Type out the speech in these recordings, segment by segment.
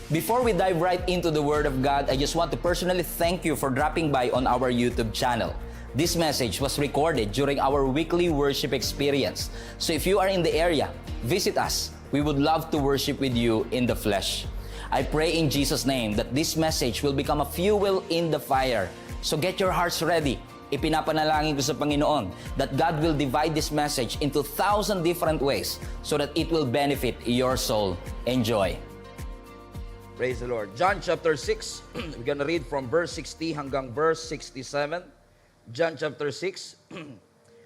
Before we dive right into the Word of God, I just want to personally thank you for dropping by on our YouTube channel. This message was recorded during our weekly worship experience. So if you are in the area, visit us. We would love to worship with you in the flesh. I pray in Jesus' name that this message will become a fuel in the fire. So get your hearts ready. Ipinapanalangin ko sa Panginoon that God will divide this message into 1,000 different ways so that it will benefit your soul. Enjoy. Praise the Lord. John chapter 6, we're gonna read from verse 60 hanggang verse 67. John chapter 6,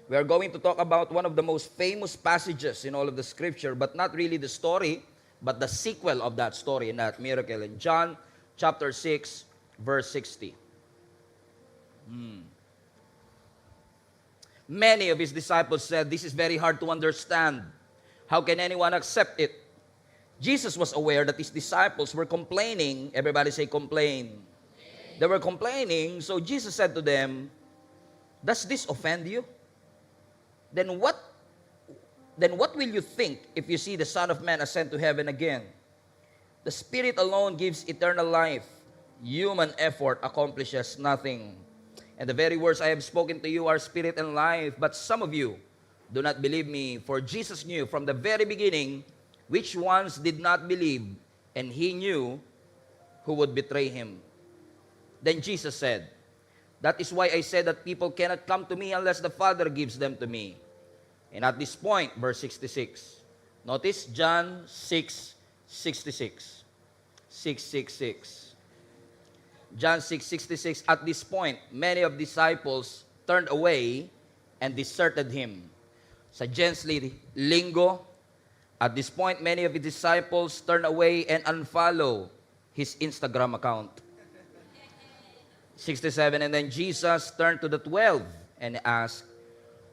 we are going to talk about one of the most famous passages in all of the scripture, but not really the story, but the sequel of that story and that miracle. In John chapter 6, verse 60. Many of his disciples said, "This is very hard to understand. How can anyone accept it?" Jesus was aware that his disciples were complaining. Everybody say complain. They were complaining, so Jesus said to them, "Does this offend you? Then what will you think if you see the Son of Man ascend to heaven again? The Spirit alone gives eternal life. Human effort accomplishes nothing. And the very words I have spoken to you are spirit and life, but some of you do not believe me. For Jesus knew from the very beginning which ones did not believe, and he knew who would betray him." Then Jesus said, "That is why I said that people cannot come to me unless the Father gives them to me." And at this point, verse 66, notice John 6:66. 6:66. John 6:66, at this point, many of disciples turned away and deserted him. Sa Gensly Lingo, at this point, many of his disciples turned away and unfollow his Instagram account. 67, and then Jesus turned to the 12 and asked,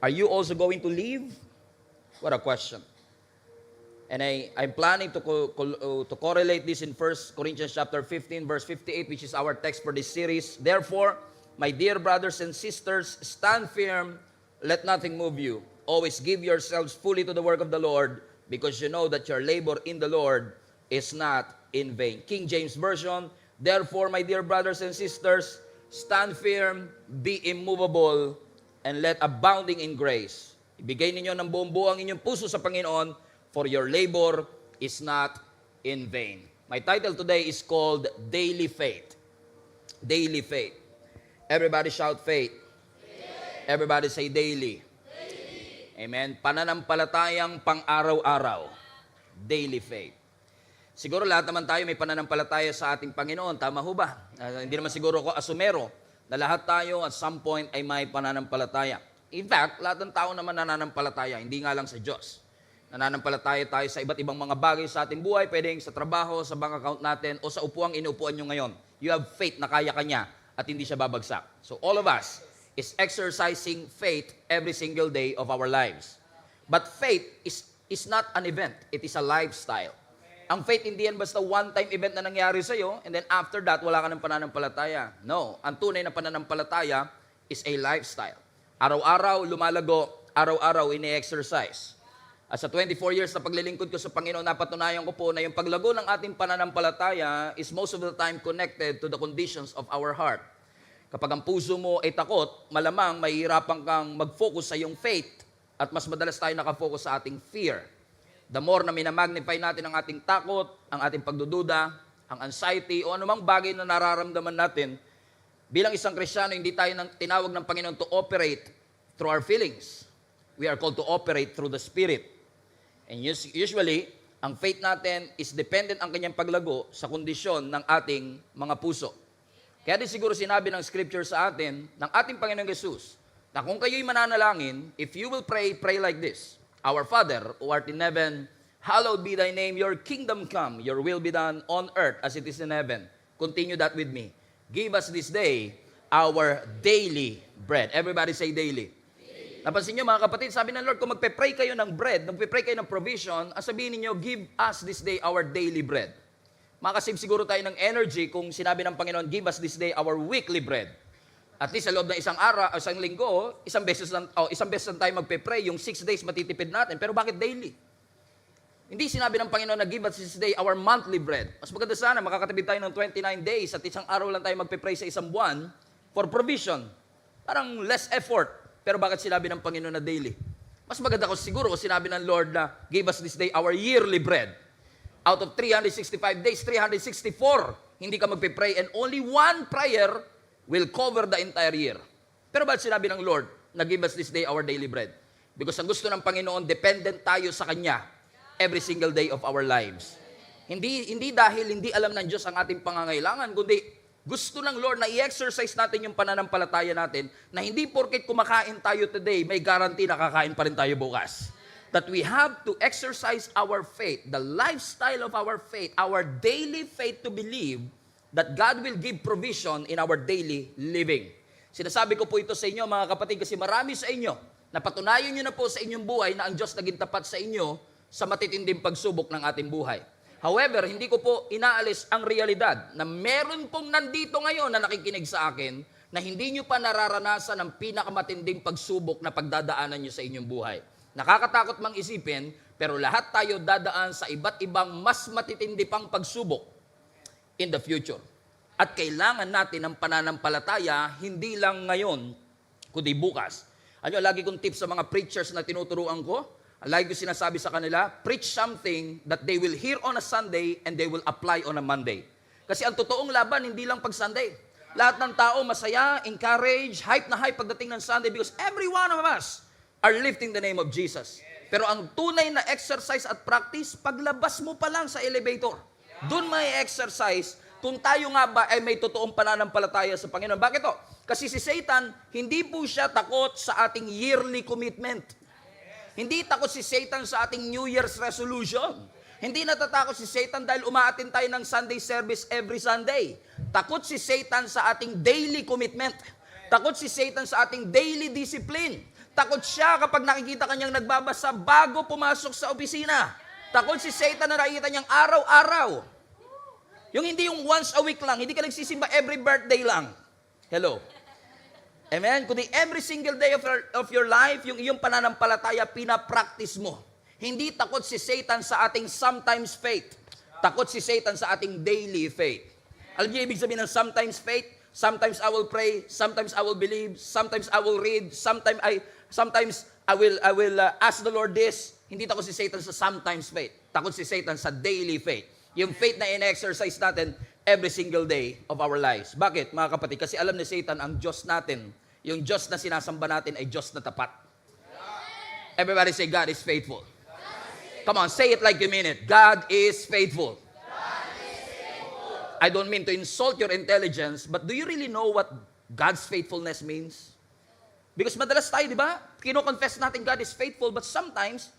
"Are you also going to leave?" What a question. And I'm planning to correlate this in 1 Corinthians chapter 15, verse 58, which is our text for this series. "Therefore, my dear brothers and sisters, stand firm, let nothing move you. Always give yourselves fully to the work of the Lord, because you know that your labor in the Lord is not in vain." King James Version, "Therefore, my dear brothers and sisters, stand firm, be immovable, and let abounding in grace. Ibigay ninyo ng buong buo ang inyong puso sa Panginoon, for your labor is not in vain." My title today is called Daily Faith. Daily Faith. Everybody shout faith. Everybody say daily. Amen. Pananampalatayang pang-araw-araw. Daily faith. Siguro lahat naman tayo may pananampalataya sa ating Panginoon. Tama ho ba? Hindi naman siguro ako asumero na lahat tayo at some point ay may pananampalataya. In fact, lahat ng tao naman nananampalataya, hindi nga lang sa Diyos. Nananampalataya tayo sa iba't ibang mga bagay sa ating buhay, pwedeng sa trabaho, sa bank account natin, o sa upuang inuupuan nyo ngayon. You have faith na kaya ka niya at hindi siya babagsak. So all of us is exercising faith every single day of our lives. But faith is not an event. It is a lifestyle. Ang faith hindi yan basta one-time event na nangyari sa'yo, and then after that, wala ka ng pananampalataya. No. Ang tunay na pananampalataya is a lifestyle. Araw-araw, lumalago, araw-araw, ini-exercise. At sa 24 years na paglilingkod ko sa Panginoon, napatunayan ko po na yung paglago ng ating pananampalataya is most of the time connected to the conditions of our heart. Kapag ang puso mo ay takot, malamang mahihirapan kang mag-focus sa iyong faith at mas madalas tayo nakafocus sa ating fear. The more na minamagnify natin ang ating takot, ang ating pagdududa, ang anxiety, o anumang bagay na nararamdaman natin, bilang isang Kristiyano, hindi tayo tinawag ng Panginoon to operate through our feelings. We are called to operate through the Spirit. And usually, ang faith natin is dependent ang kanyang paglago sa kondisyon ng ating mga puso. Kaya din siguro sinabi ng Scripture sa atin, ng ating Panginoong Jesus, na kung kayo'y mananalangin, if you will pray, pray like this: "Our Father, who art in heaven, hallowed be thy name, your kingdom come, your will be done on earth as it is in heaven." Continue that with me. "Give us this day our daily bread." Everybody say daily. Napansin nyo mga kapatid, sabi ng Lord, kung magpe-pray kayo ng bread, magpe-pray kayo ng provision, ang sabihin niyo, "Give us this day our daily bread." Makasave siguro tayo ng energy kung sinabi ng Panginoon, "Give us this day our weekly bread." At least sa loob ng isang araw, isang linggo, isang beses lang tayo magpe-pray, yung 6 days matitipid natin. Pero bakit daily? Hindi sinabi ng Panginoon na give us this day our monthly bread. Mas maganda sana, makakatipid tayo ng 29 days at isang araw lang tayo magpe-pray sa isang buwan for provision. Parang less effort. Pero bakit sinabi ng Panginoon na daily? Mas maganda ko siguro sinabi ng Lord na give us this day our yearly bread. Out of 365 days, 364, hindi ka magpe-pray and only one prayer will cover the entire year. Pero bakit sinabi ng Lord na give us this day our daily bread? Because ang gusto ng Panginoon, dependent tayo sa Kanya every single day of our lives. Hindi dahil hindi alam ng Diyos ang ating pangangailangan, kundi gusto ng Lord na i-exercise natin yung pananampalataya natin na hindi porket kumakain tayo today, may guarantee na kakain pa rin tayo bukas. That we have to exercise our faith, the lifestyle of our faith, our daily faith to believe that God will give provision in our daily living. Sinasabi ko po ito sa inyo mga kapatid kasi marami sa inyo, napatunayan nyo na po sa inyong buhay na ang Diyos naging tapat sa inyo sa matitinding pagsubok ng ating buhay. However, hindi ko po inaalis ang realidad na meron pong nandito ngayon na nakikinig sa akin na hindi nyo pa nararanasan ang pinakamatinding pagsubok na pagdadaanan nyo sa inyong buhay. Nakakatakot mang isipin, pero lahat tayo dadaan sa iba't ibang mas matitindi pang pagsubok in the future. At kailangan natin ng pananampalataya, hindi lang ngayon, kundi bukas. Ano, lagi kong tips sa mga preachers na tinuturuan ko, lagi ko sinasabi sa kanila, preach something that they will hear on a Sunday and they will apply on a Monday. Kasi ang totoong laban, hindi lang pag Sunday. Lahat ng tao masaya, encourage, hype na hype pagdating ng Sunday because every one of us are lifting the name of Jesus. Pero ang tunay na exercise at practice, paglabas mo pa lang sa elevator. Doon may exercise, kung tayo nga ba ay may totoong pananampalataya sa Panginoon. Bakit to? Kasi si Satan, hindi po siya takot sa ating yearly commitment. Hindi takot si Satan sa ating New Year's resolution. Hindi natatakot si Satan dahil umaattend tayo ng Sunday service every Sunday. Takot si Satan sa ating daily commitment. Takot si Satan sa ating daily discipline. Takot siya kapag nakikita kanyang nagbabasa bago pumasok sa opisina. Takot si Satan na nakikita niyang araw-araw. Yung hindi yung once a week lang, hindi ka nagsisimba every birthday lang. Hello. Amen? Kundi every single day of your life, yung iyong pananampalataya, pinapractice mo. Hindi takot si Satan sa ating sometimes faith. Takot si Satan sa ating daily faith. Alam niyo ibig sabihin ng sometimes faith? Sometimes I will pray, sometimes I will believe, sometimes I will read, sometimes I will ask the Lord this. Hindi takot si Satan sa sometimes faith. Takot si Satan sa daily faith. Yung faith na in-exercise natin every single day of our lives. Bakit, mga kapatid? Kasi alam ni Satan, ang Diyos natin, yung Diyos na sinasamba natin ay Diyos na tapat. Everybody say, God is faithful. Come on, say it like you mean it. God is faithful. I don't mean to insult your intelligence, but do you really know what God's faithfulness means? Because madalas tayo, di ba? Kino-confess natin God is faithful, but sometimes,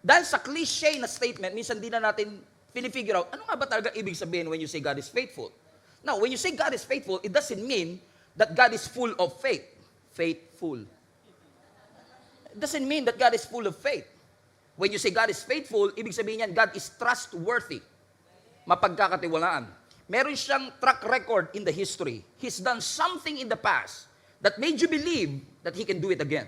dahil sa cliche na statement, minsan di na natin pinifigure out, ano nga ba talaga ibig sabihin when you say God is faithful? Now, when you say God is faithful, it doesn't mean that God is full of faith. Faithful. It doesn't mean that God is full of faith. When you say God is faithful, ibig sabihin yan, God is trustworthy. Mapagkakatiwalaan. Meron siyang track record in the history. He's done something in the past that made you believe that He can do it again.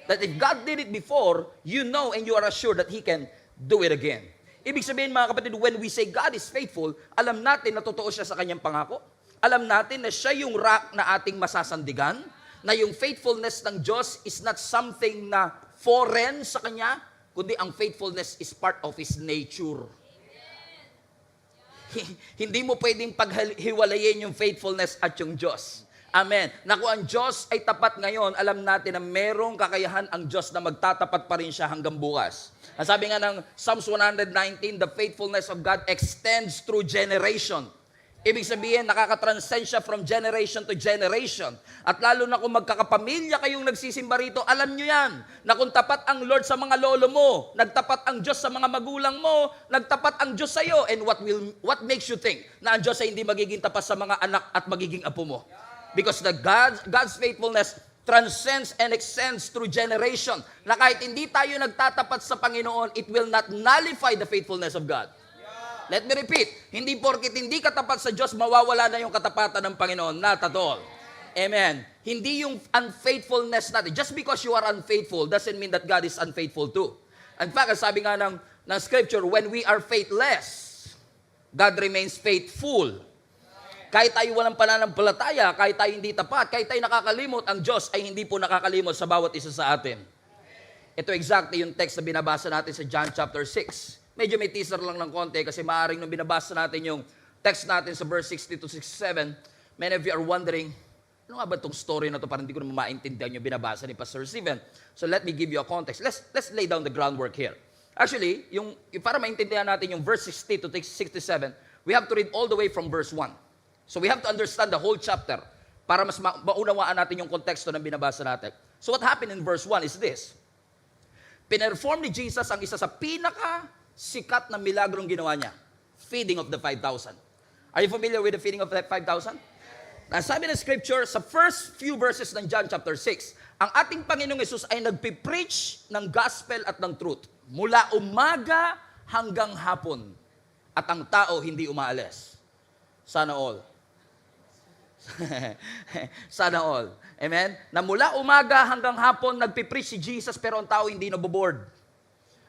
That if God did it before, you know and you are assured that He can do it again. Ibig sabihin mga kapatid, when we say God is faithful, alam natin na totoo siya sa kanyang pangako. Alam natin na siya yung rock na ating masasandigan, na yung faithfulness ng Diyos is not something na foreign sa Kanya, kundi ang faithfulness is part of His nature. Hindi mo pwedeng paghiwalayin yung faithfulness at yung Diyos. Amen. Na kung ang Diyos ay tapat ngayon, alam natin na merong kakayahan ang Diyos na magtatapat pa rin siya hanggang bukas. Ang sabi nga ng Psalms 119, the faithfulness of God extends through generation. Ibig sabihin, nakakatranscend siya from generation to generation. At lalo na kung magkakapamilya kayong nagsisimba rito, alam nyo yan, na kung tapat ang Lord sa mga lolo mo, nagtapat ang Diyos sa mga magulang mo, nagtapat ang Diyos sa iyo, and what makes you think na ang Diyos ay hindi magiging tapat sa mga anak at magiging apo mo? Because God's faithfulness transcends and extends through generation. Na kahit hindi tayo nagtatapat sa Panginoon, it will not nullify the faithfulness of God. Let me repeat, hindi porkit hindi katapat sa Diyos, mawawala na yung katapatan ng Panginoon. Not at all. Amen. Hindi yung unfaithfulness natin. Just because you are unfaithful doesn't mean that God is unfaithful too. In fact, sabi nga ng ng scripture, when we are faithless, God remains faithful. Kahit tayo walang pananampalataya, kahit tayo hindi tapat, kahit tayo nakakalimot, ang Diyos ay hindi po nakakalimot sa bawat isa sa atin. Ito exactly yung text na binabasa natin sa John chapter 6. Medyo may teaser lang ng konti kasi maaaring nung binabasa natin yung text natin sa verse 60 to 67, many of you are wondering, ano nga ba itong story na to? Parang hindi ko naman maintindihan yung binabasa ni Pastor Steven. So let me give you a context. Let's lay down the groundwork here. Actually, para maintindihan natin yung verse 60 to 67, we have to read all the way from verse 1. So we have to understand the whole chapter para mas maunawaan natin yung konteksto ng binabasa natin. So what happened in verse 1 is this. Pinerform ni Jesus ang isa sa pinaka-sikat na milagrong ginawa niya. Feeding of the 5,000. Are you familiar with the feeding of the 5,000? Sabi ng scripture, sa first few verses ng John chapter 6, ang ating Panginoong Yesus ay nagpipreach ng gospel at ng truth. Mula umaga hanggang hapon. At ang tao hindi umaalis. Sana all. Sana all. Amen? Na mula umaga hanggang hapon, nagpipreach si Jesus, pero ang tao hindi naboboard.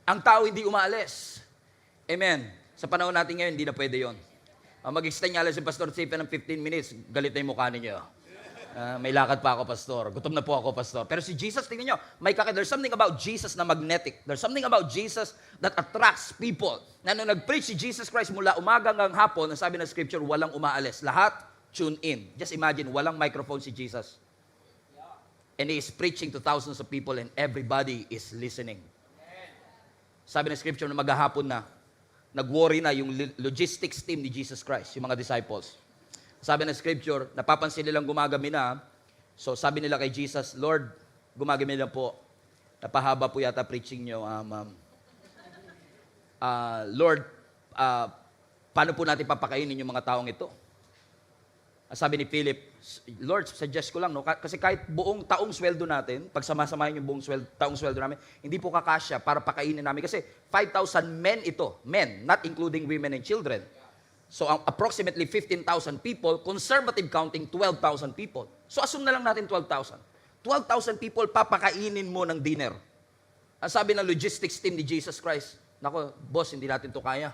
Ang tao hindi umaalis. Amen? Sa panahon natin ngayon, hindi na pwede yun. Mag-extend nga lang si Pastor Stephen ng 15 minutes, galit na yung mukha ninyo. May lakad pa ako, Pastor. Gutom na po ako, Pastor. Pero si Jesus, tingnan nyo, there's something about Jesus na magnetic. There's something about Jesus that attracts people. Na nung nag-preach si Jesus Christ mula umaga hanggang hapon, ang sabi ng scripture, walang umaalis. Lahat, tune in. Just imagine, walang microphone si Jesus. And He is preaching to thousands of people and everybody is listening. Sabi ng scripture na maghahapon na, nag-worry na yung logistics team ni Jesus Christ, yung mga disciples. Sabi ng scripture, napapansin nilang gumagami na. So sabi nila kay Jesus, Lord, gumagami na po. Napahaba po yata preaching nyo. Lord, paano po natin papakainin yung mga taong ito? Sabi ni Philip, Lord, suggest ko lang, no? Kasi kahit buong taong sweldo natin, pag sama-samahin yung buong taong sweldo namin, hindi po kakasya para pakainin namin. Kasi 5,000 men ito, men, not including women and children. So approximately 15,000 people, conservative counting, 12,000 people. So assume na lang natin 12,000. 12,000 people, papakainin mo ng dinner. Ang sabi ng logistics team ni Jesus Christ, nako, boss, hindi natin to kaya.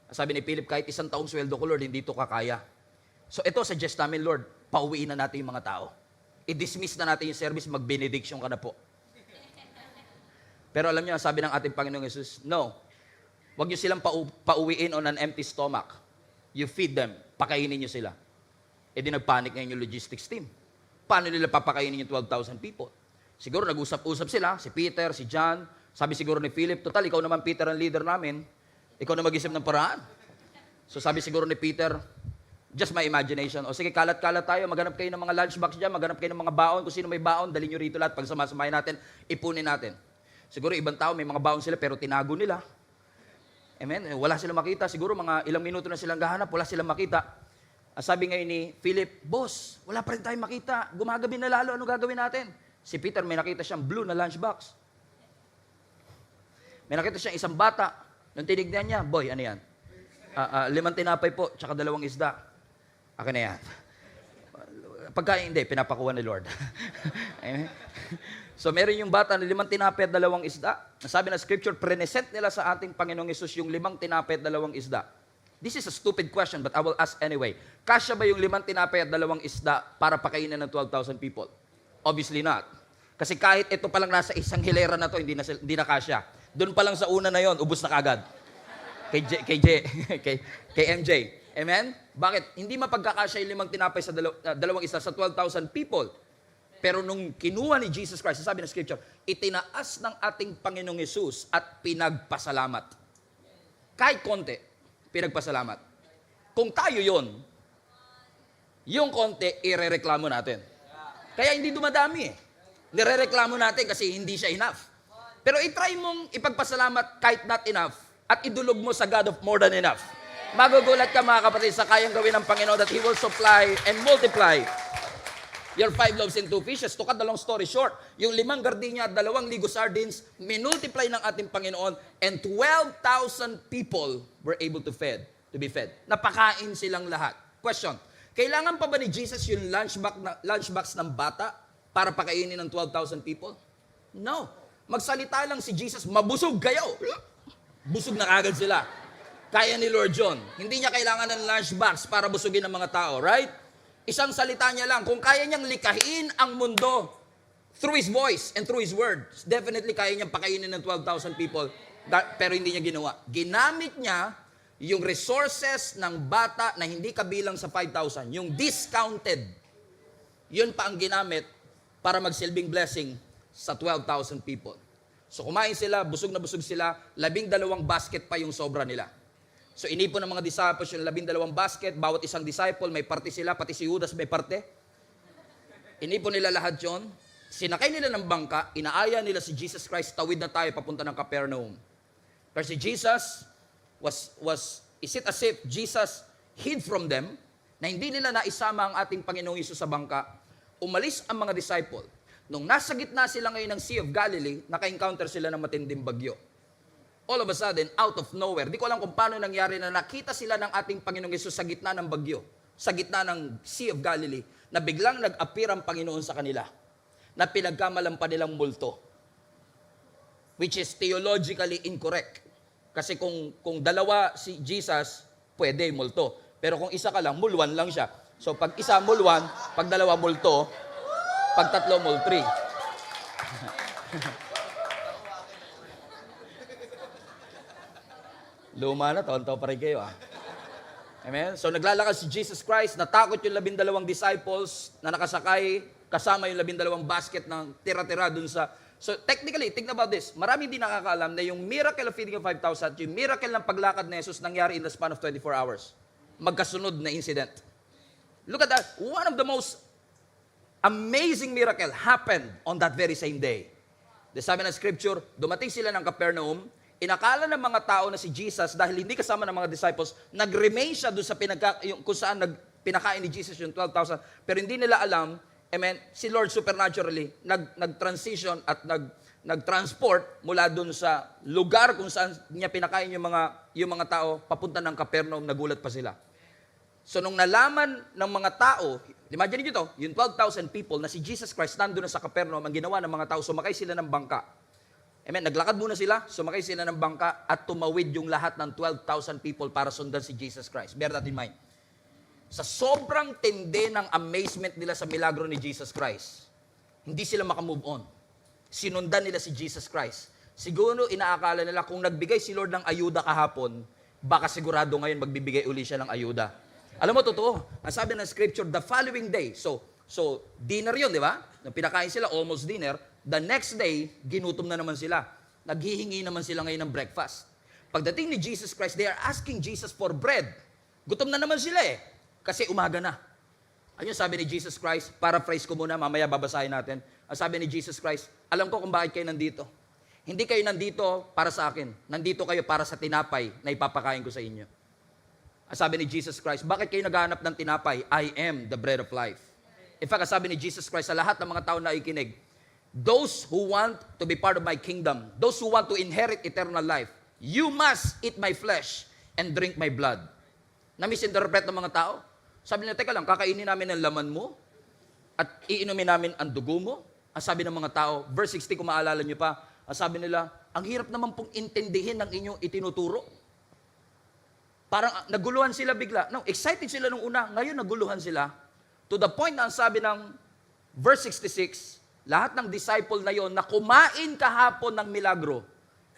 Ang sabi ni Philip, kahit isang taong sweldo ko, Lord, hindi to kakaya. So ito, suggest namin, Lord, pauwiin na natin yung mga tao. I-dismiss na natin yung service, mag-benediction ka na po. Pero alam niyo, sabi ng ating Panginoong Jesus, no, wag niyo silang pauwiin on an empty stomach. You feed them, pakainin niyo sila. E di nagpanic ngayon yung logistics team. Paano nila papakainin yung 12,000 people? Siguro nag-usap-usap sila, si Peter, si John, sabi siguro ni Philip, total, ikaw naman Peter ang leader namin, ikaw na mag-isip ng paraan. So sabi siguro ni Peter, just my imagination, o sige, kalat-kalat tayo, maghanap kayo ng mga lunchbox dyan, maghanap kayo ng mga baon, kung sino may baon, dali nyo rito lahat, pag samasamahin natin, ipunin natin. Siguro ibang tao, may mga baon sila, pero tinago nila. Amen? Wala silang makita. Siguro mga ilang minuto na silang gahanap, wala silang makita. Sabi ngayon ni Philip, Boss, wala pa rin tayong makita. Gumagabi na lalo, ano gagawin natin? Si Peter, may nakita siyang blue na lunchbox. May nakita siyang isang bata. Nung tinignan niya, boy, ano yan? 5 tinapay po, tsaka 2 isda. Akin na yan. Pagkain, hindi, pinapakuha ni Lord. Amen? So, meron yung bata na 5 tinapay at 2 isda. Nasabi na scripture, present nila sa ating Panginoong Yesus yung 5 tinapay at 2 isda. This is a stupid question, but I will ask anyway. Kasya ba yung 5 tinapay at 2 isda para pakainin ng 12,000 people? Obviously not. Kasi kahit ito pa lang nasa isang hilera na to, hindi na kasya. Doon pa lang sa una na yon, ubos na kagad. Kay MJ. Amen? Bakit? Hindi mapagkakasya yung 5 tinapay sa 2 isda sa 12,000 people. Pero nung kinuha ni Jesus Christ, sabi ng scripture, itinaas ng ating Panginoong Yesus at pinagpasalamat. Kahit konti, pinagpasalamat. Kung tayo yon, yung konti, irereklamo natin. Kaya hindi dumadami eh. Nirereklamo natin kasi hindi siya enough. Pero itry mong ipagpasalamat kahit not enough at idulog mo sa God of more than enough. Magugulat ka mga kapatid sa kayang gawin ng Panginoon that He will supply and multiply your 5 loaves and 2 fishes. To cut the long story short, yung 5 gardenia at 2 ligo sardines, minultiply ng ating Panginoon and 12,000 people were able to be fed. Napakain silang lahat. Question, kailangan pa ba ni Jesus yung lunchbox ng bata para pakainin ng 12,000 people? No. Magsalita lang si Jesus, mabusog kayo. Busog na kagad sila. Kaya ni Lord John. Hindi niya kailangan ng lunchbox para busugin ang mga tao, right? Isang salita niya lang. Kung kaya niyang likahin ang mundo through His voice and through His word, definitely kaya niyang pakainin ng 12,000 people. Pero hindi niya ginawa. Ginamit niya yung resources ng bata na hindi kabilang sa 5,000. Yung discounted. Yun pa ang ginamit para magsilbing blessing sa 12,000 people. So kumain sila, busog na busog sila, 12 basket pa yung sobra nila. So inipon ng mga disciples yung 12 basket, bawat isang disciple may parte sila, pati si Judas may parte. Inipon nila lahat yon, sinakay nila ng bangka, inaaya nila si Jesus Christ, tawid na tayo papunta ng Capernaum. Pero si Jesus is it as if Jesus hid from them, na hindi nila naisama ang ating Panginoong Hesus sa bangka, umalis ang mga disciple. Nung nasa gitna sila ngayon ng Sea of Galilee, naka-encounter sila ng matinding bagyo. All of a sudden, out of nowhere, di ko alam kung paano nangyari na nakita sila ng ating Panginoong Hesus sa gitna ng bagyo, sa gitna ng Sea of Galilee, na biglang nag-appear ang Panginoon sa kanila, na pinagkamalan pa nilang multo, which is theologically incorrect. Kasi kung dalawa si Jesus, pwede multo. Pero kung isa ka lang, mulwan lang siya. So pag isa mulwan, pag dalawa multo, pag tatlo multri. Luma na, taon-taon pa rin kayo Amen? So naglalakad si Jesus Christ, natakot yung 12 disciples na nakasakay, kasama yung 12 basket ng tira-tira dun sa... So technically, think about this, marami din nakakaalam na yung miracle of feeding of 5,000, yung miracle ng paglakad ni Jesus nangyari in the span of 24 hours. Magkasunod na incident. Look at that, one of the most amazing miracle happened on that very same day. The sabi ng scripture, dumating sila ng Capernaum, inakala ng mga tao na si Jesus, dahil hindi kasama ng mga disciples, nag-remain siya doon sa kung saan pinakain ni Jesus yung 12,000, pero hindi nila alam, amen, si Lord supernaturally, nag-transition at nag-transport mula doon sa lugar kung saan niya pinakain yung mga tao, papunta ng Capernaum, nagulat pa sila. So nung nalaman ng mga tao, imagine niyo to, yung 12,000 people na si Jesus Christ nandun na sa Capernaum, ang ginawa ng mga tao, sumakay sila ng bangka. Amen, naglakad muna sila, sumakay sila ng bangka at tumawid yung lahat ng 12,000 people para sundan si Jesus Christ. Bear that in mind. Sa sobrang tindi ng amazement nila sa milagro ni Jesus Christ, hindi sila makamove on. Sinundan nila si Jesus Christ. Siguro inaakala nila kung nagbigay si Lord ng ayuda kahapon, baka sigurado ngayon magbibigay uli siya ng ayuda. Alam mo, totoo. Ang sabi ng scripture, the following day, so dinner yun, di ba? Nung pinakain sila, almost dinner, the next day, ginutom na naman sila. Naghihingi naman sila ngayon ng breakfast. Pagdating ni Jesus Christ, they are asking Jesus for bread. Gutom na naman sila kasi umaga na. Ayun sabi ni Jesus Christ, paraphrase ko muna, mamaya babasahin natin. Ang sabi ni Jesus Christ, alam ko kung bakit kayo nandito. Hindi kayo nandito para sa akin. Nandito kayo para sa tinapay na ipapakain ko sa inyo. Ang sabi ni Jesus Christ, bakit kayo naghahanap ng tinapay? I am the bread of life. In fact, ang sabi ni Jesus Christ sa lahat ng mga tao na ikinig, those who want to be part of my kingdom, those who want to inherit eternal life, you must eat my flesh and drink my blood. Na-misinterpret ng mga tao. Sabi nila, teka lang, kakainin namin ang laman mo at iinumin namin ang dugo mo. Ang sabi ng mga tao, verse 60, kung maalala nyo pa, ang sabi nila, ang hirap naman pong intindihin ng inyong itinuturo. Parang naguluhan sila bigla. No, excited sila nung una, ngayon naguluhan sila. To the point na ang sabi ng verse 66, lahat ng disciple na yon na kumain kahapon ng milagro,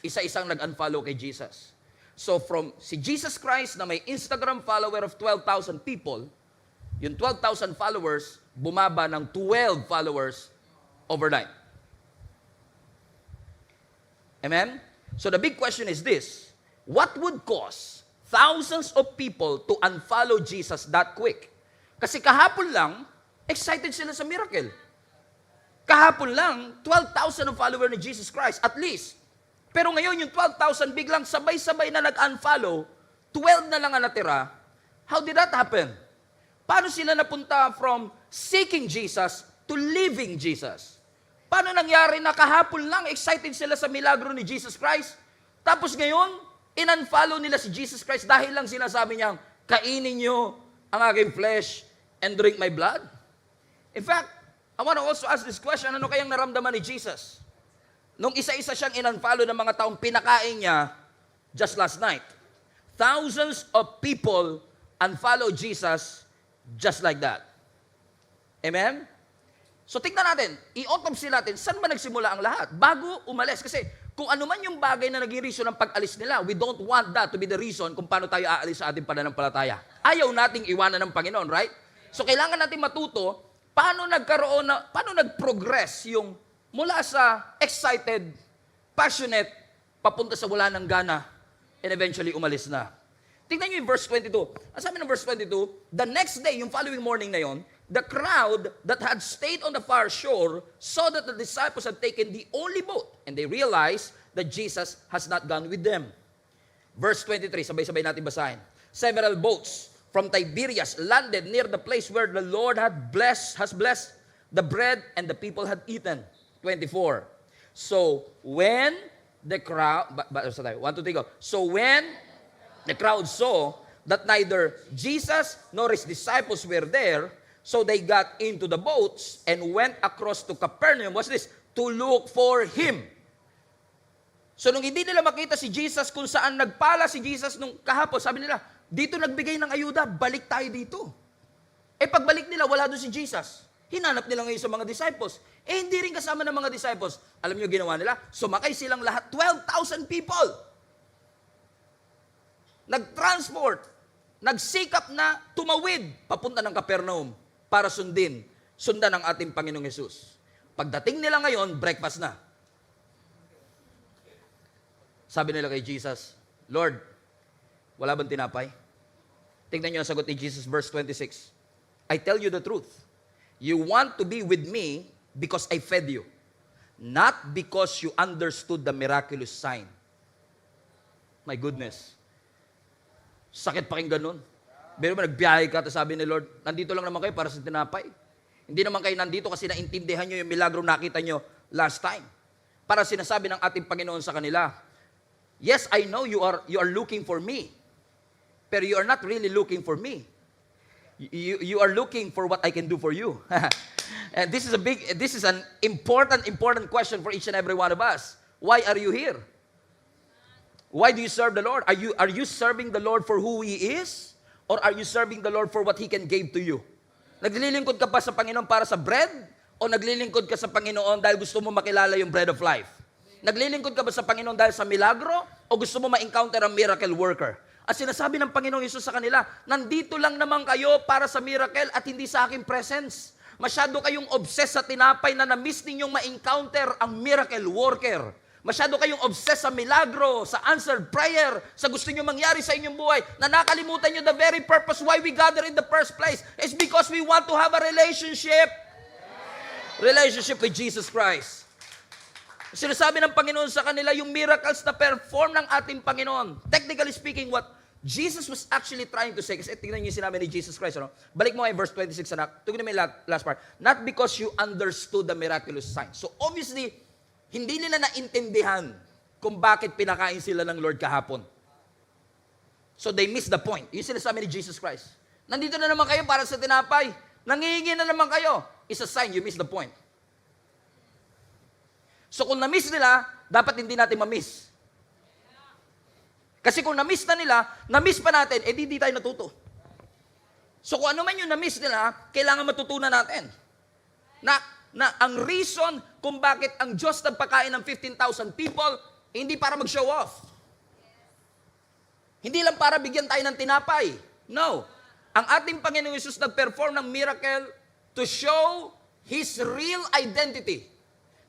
isa-isang nag-unfollow kay Jesus. So from si Jesus Christ na may Instagram follower of 12,000 people, yung 12,000 followers, bumaba ng 12 followers overnight. Amen? So the big question is this, what would cause thousands of people to unfollow Jesus that quick? Kasi kahapon lang, excited sila sa miracle. Kahapon lang, 12,000 ang follower ni Jesus Christ, at least. Pero ngayon, yung 12,000 biglang sabay-sabay na nag-unfollow, 12 na lang ang natira. How did that happen? Paano sila napunta from seeking Jesus to living Jesus? Paano nangyari na kahapon lang, excited sila sa milagro ni Jesus Christ? Tapos ngayon, in-unfollow nila si Jesus Christ dahil lang sinasabi niyang, kainin niyo ang aking flesh and drink my blood? In fact, I want to also ask this question, ano kayang naramdaman ni Jesus? Nung isa-isa siyang in-unfollow ng mga taong pinakain niya, just last night. Thousands of people unfollowed Jesus just like that. Amen? So tingnan natin, i-autopsy natin, saan ba nagsimula ang lahat? Bago umalis. Kasi kung ano man yung bagay na naging reason ng pag-alis nila, we don't want that to be the reason kung paano tayo aalis sa ating pananampalataya. Ayaw nating iwanan ng Panginoon, right? So kailangan natin matuto, paano nag-progress yung mula sa excited, passionate, papunta sa wala ng gana, and eventually umalis na. Tingnan nyo yung verse 22. Ang sabi ng verse 22, the next day, yung following morning na yon, the crowd that had stayed on the far shore saw that the disciples had taken the only boat, and they realized that Jesus has not gone with them. Verse 23, sabay-sabay natin basahin. Several boats from Tiberias landed near the place where the Lord has blessed the bread and the people had eaten. 24. So when the crowd, 1, 2, 3, go. So when the crowd saw that neither Jesus nor his disciples were there, so they got into the boats and went across to Capernaum. What's this? To look for him. So nung hindi nila makita si Jesus kung saan nagpala si Jesus nung kahapon, sabi nila, dito nagbigay ng ayuda, balik tayo dito. Eh pagbalik nila, wala doon si Jesus. Hinanap nila ngayon sa mga disciples. Eh hindi rin kasama ng mga disciples. Alam niyo ginawa nila? Sumakay silang lahat, 12,000 people. Nag-transport, nagsikap na tumawid papunta ng Capernaum para sundan ng ating Panginoong Hesus. Pagdating nila ngayon, breakfast na. Sabi nila kay Jesus, Lord, wala bang tinapay? Tingnan niyo ang sagot ni Jesus, verse 26. I tell you the truth. You want to be with me because I fed you, not because you understood the miraculous sign. My goodness. Sakit pakinggan nun. Pero ba nagbiyahe ka, tapos sabi ni Lord, nandito lang naman kayo para sa tinapay. Hindi naman kayo nandito kasi naintindihan nyo yung milagro nakita nyo last time. Para sinasabi ng ating Panginoon sa kanila, yes, I know you are looking for me, pero you are not really looking for me. You are looking for what I can do for you. And this is an important question for each and every one of us. Why are you here? Why do you serve the Lord? Are you serving the Lord for who He is? Or are you serving the Lord for what He can give to you? Naglilingkod ka ba sa Panginoon para sa bread? O naglilingkod ka sa Panginoon dahil gusto mo makilala yung bread of life? Naglilingkod ka ba sa Panginoon dahil sa milagro? O gusto mo ma-encounter ang miracle worker? At sinasabi ng Panginoong Hesus sa kanila, nandito lang naman kayo para sa miracle at hindi sa aking presence. Masyado kayong obsessed sa tinapay na na-miss ninyong ma-encounter ang miracle worker. Masyado kayong obsessed sa milagro, sa answered prayer, sa gusto nyo mangyari sa inyong buhay, na nakalimutan nyo the very purpose why we gather in the first place. It's because we want to have a relationship. Relationship with Jesus Christ. Sinasabi ng Panginoon sa kanila yung miracles na perform ng ating Panginoon. Technically speaking, what Jesus was actually trying to say, kasi tingnan niyo yung sinabi ni Jesus Christ, ano? Balik mo ay verse 26, anak. Tingnan mo yung last part. Not because you understood the miraculous sign. So obviously, hindi nila naintindihan kung bakit pinakain sila ng Lord kahapon. So they missed the point. Yung sinasabi ni Jesus Christ. Nandito na naman kayo para sa tinapay. Nangihingi na naman kayo. It's a sign you missed the point. So kung na-miss nila, dapat hindi natin ma-miss. Kasi kung na-miss na nila, na-miss pa natin, eh di tayo natuto. So kung ano man yung na-miss nila, kailangan matutunan natin. Na ang reason kung bakit ang Diyos nagpakain ng 15,000 people, hindi para mag-show off. Hindi lang para bigyan tayo ng tinapay. No. Ang ating Panginoong Hesus nag-perform ng miracle to show His real identity.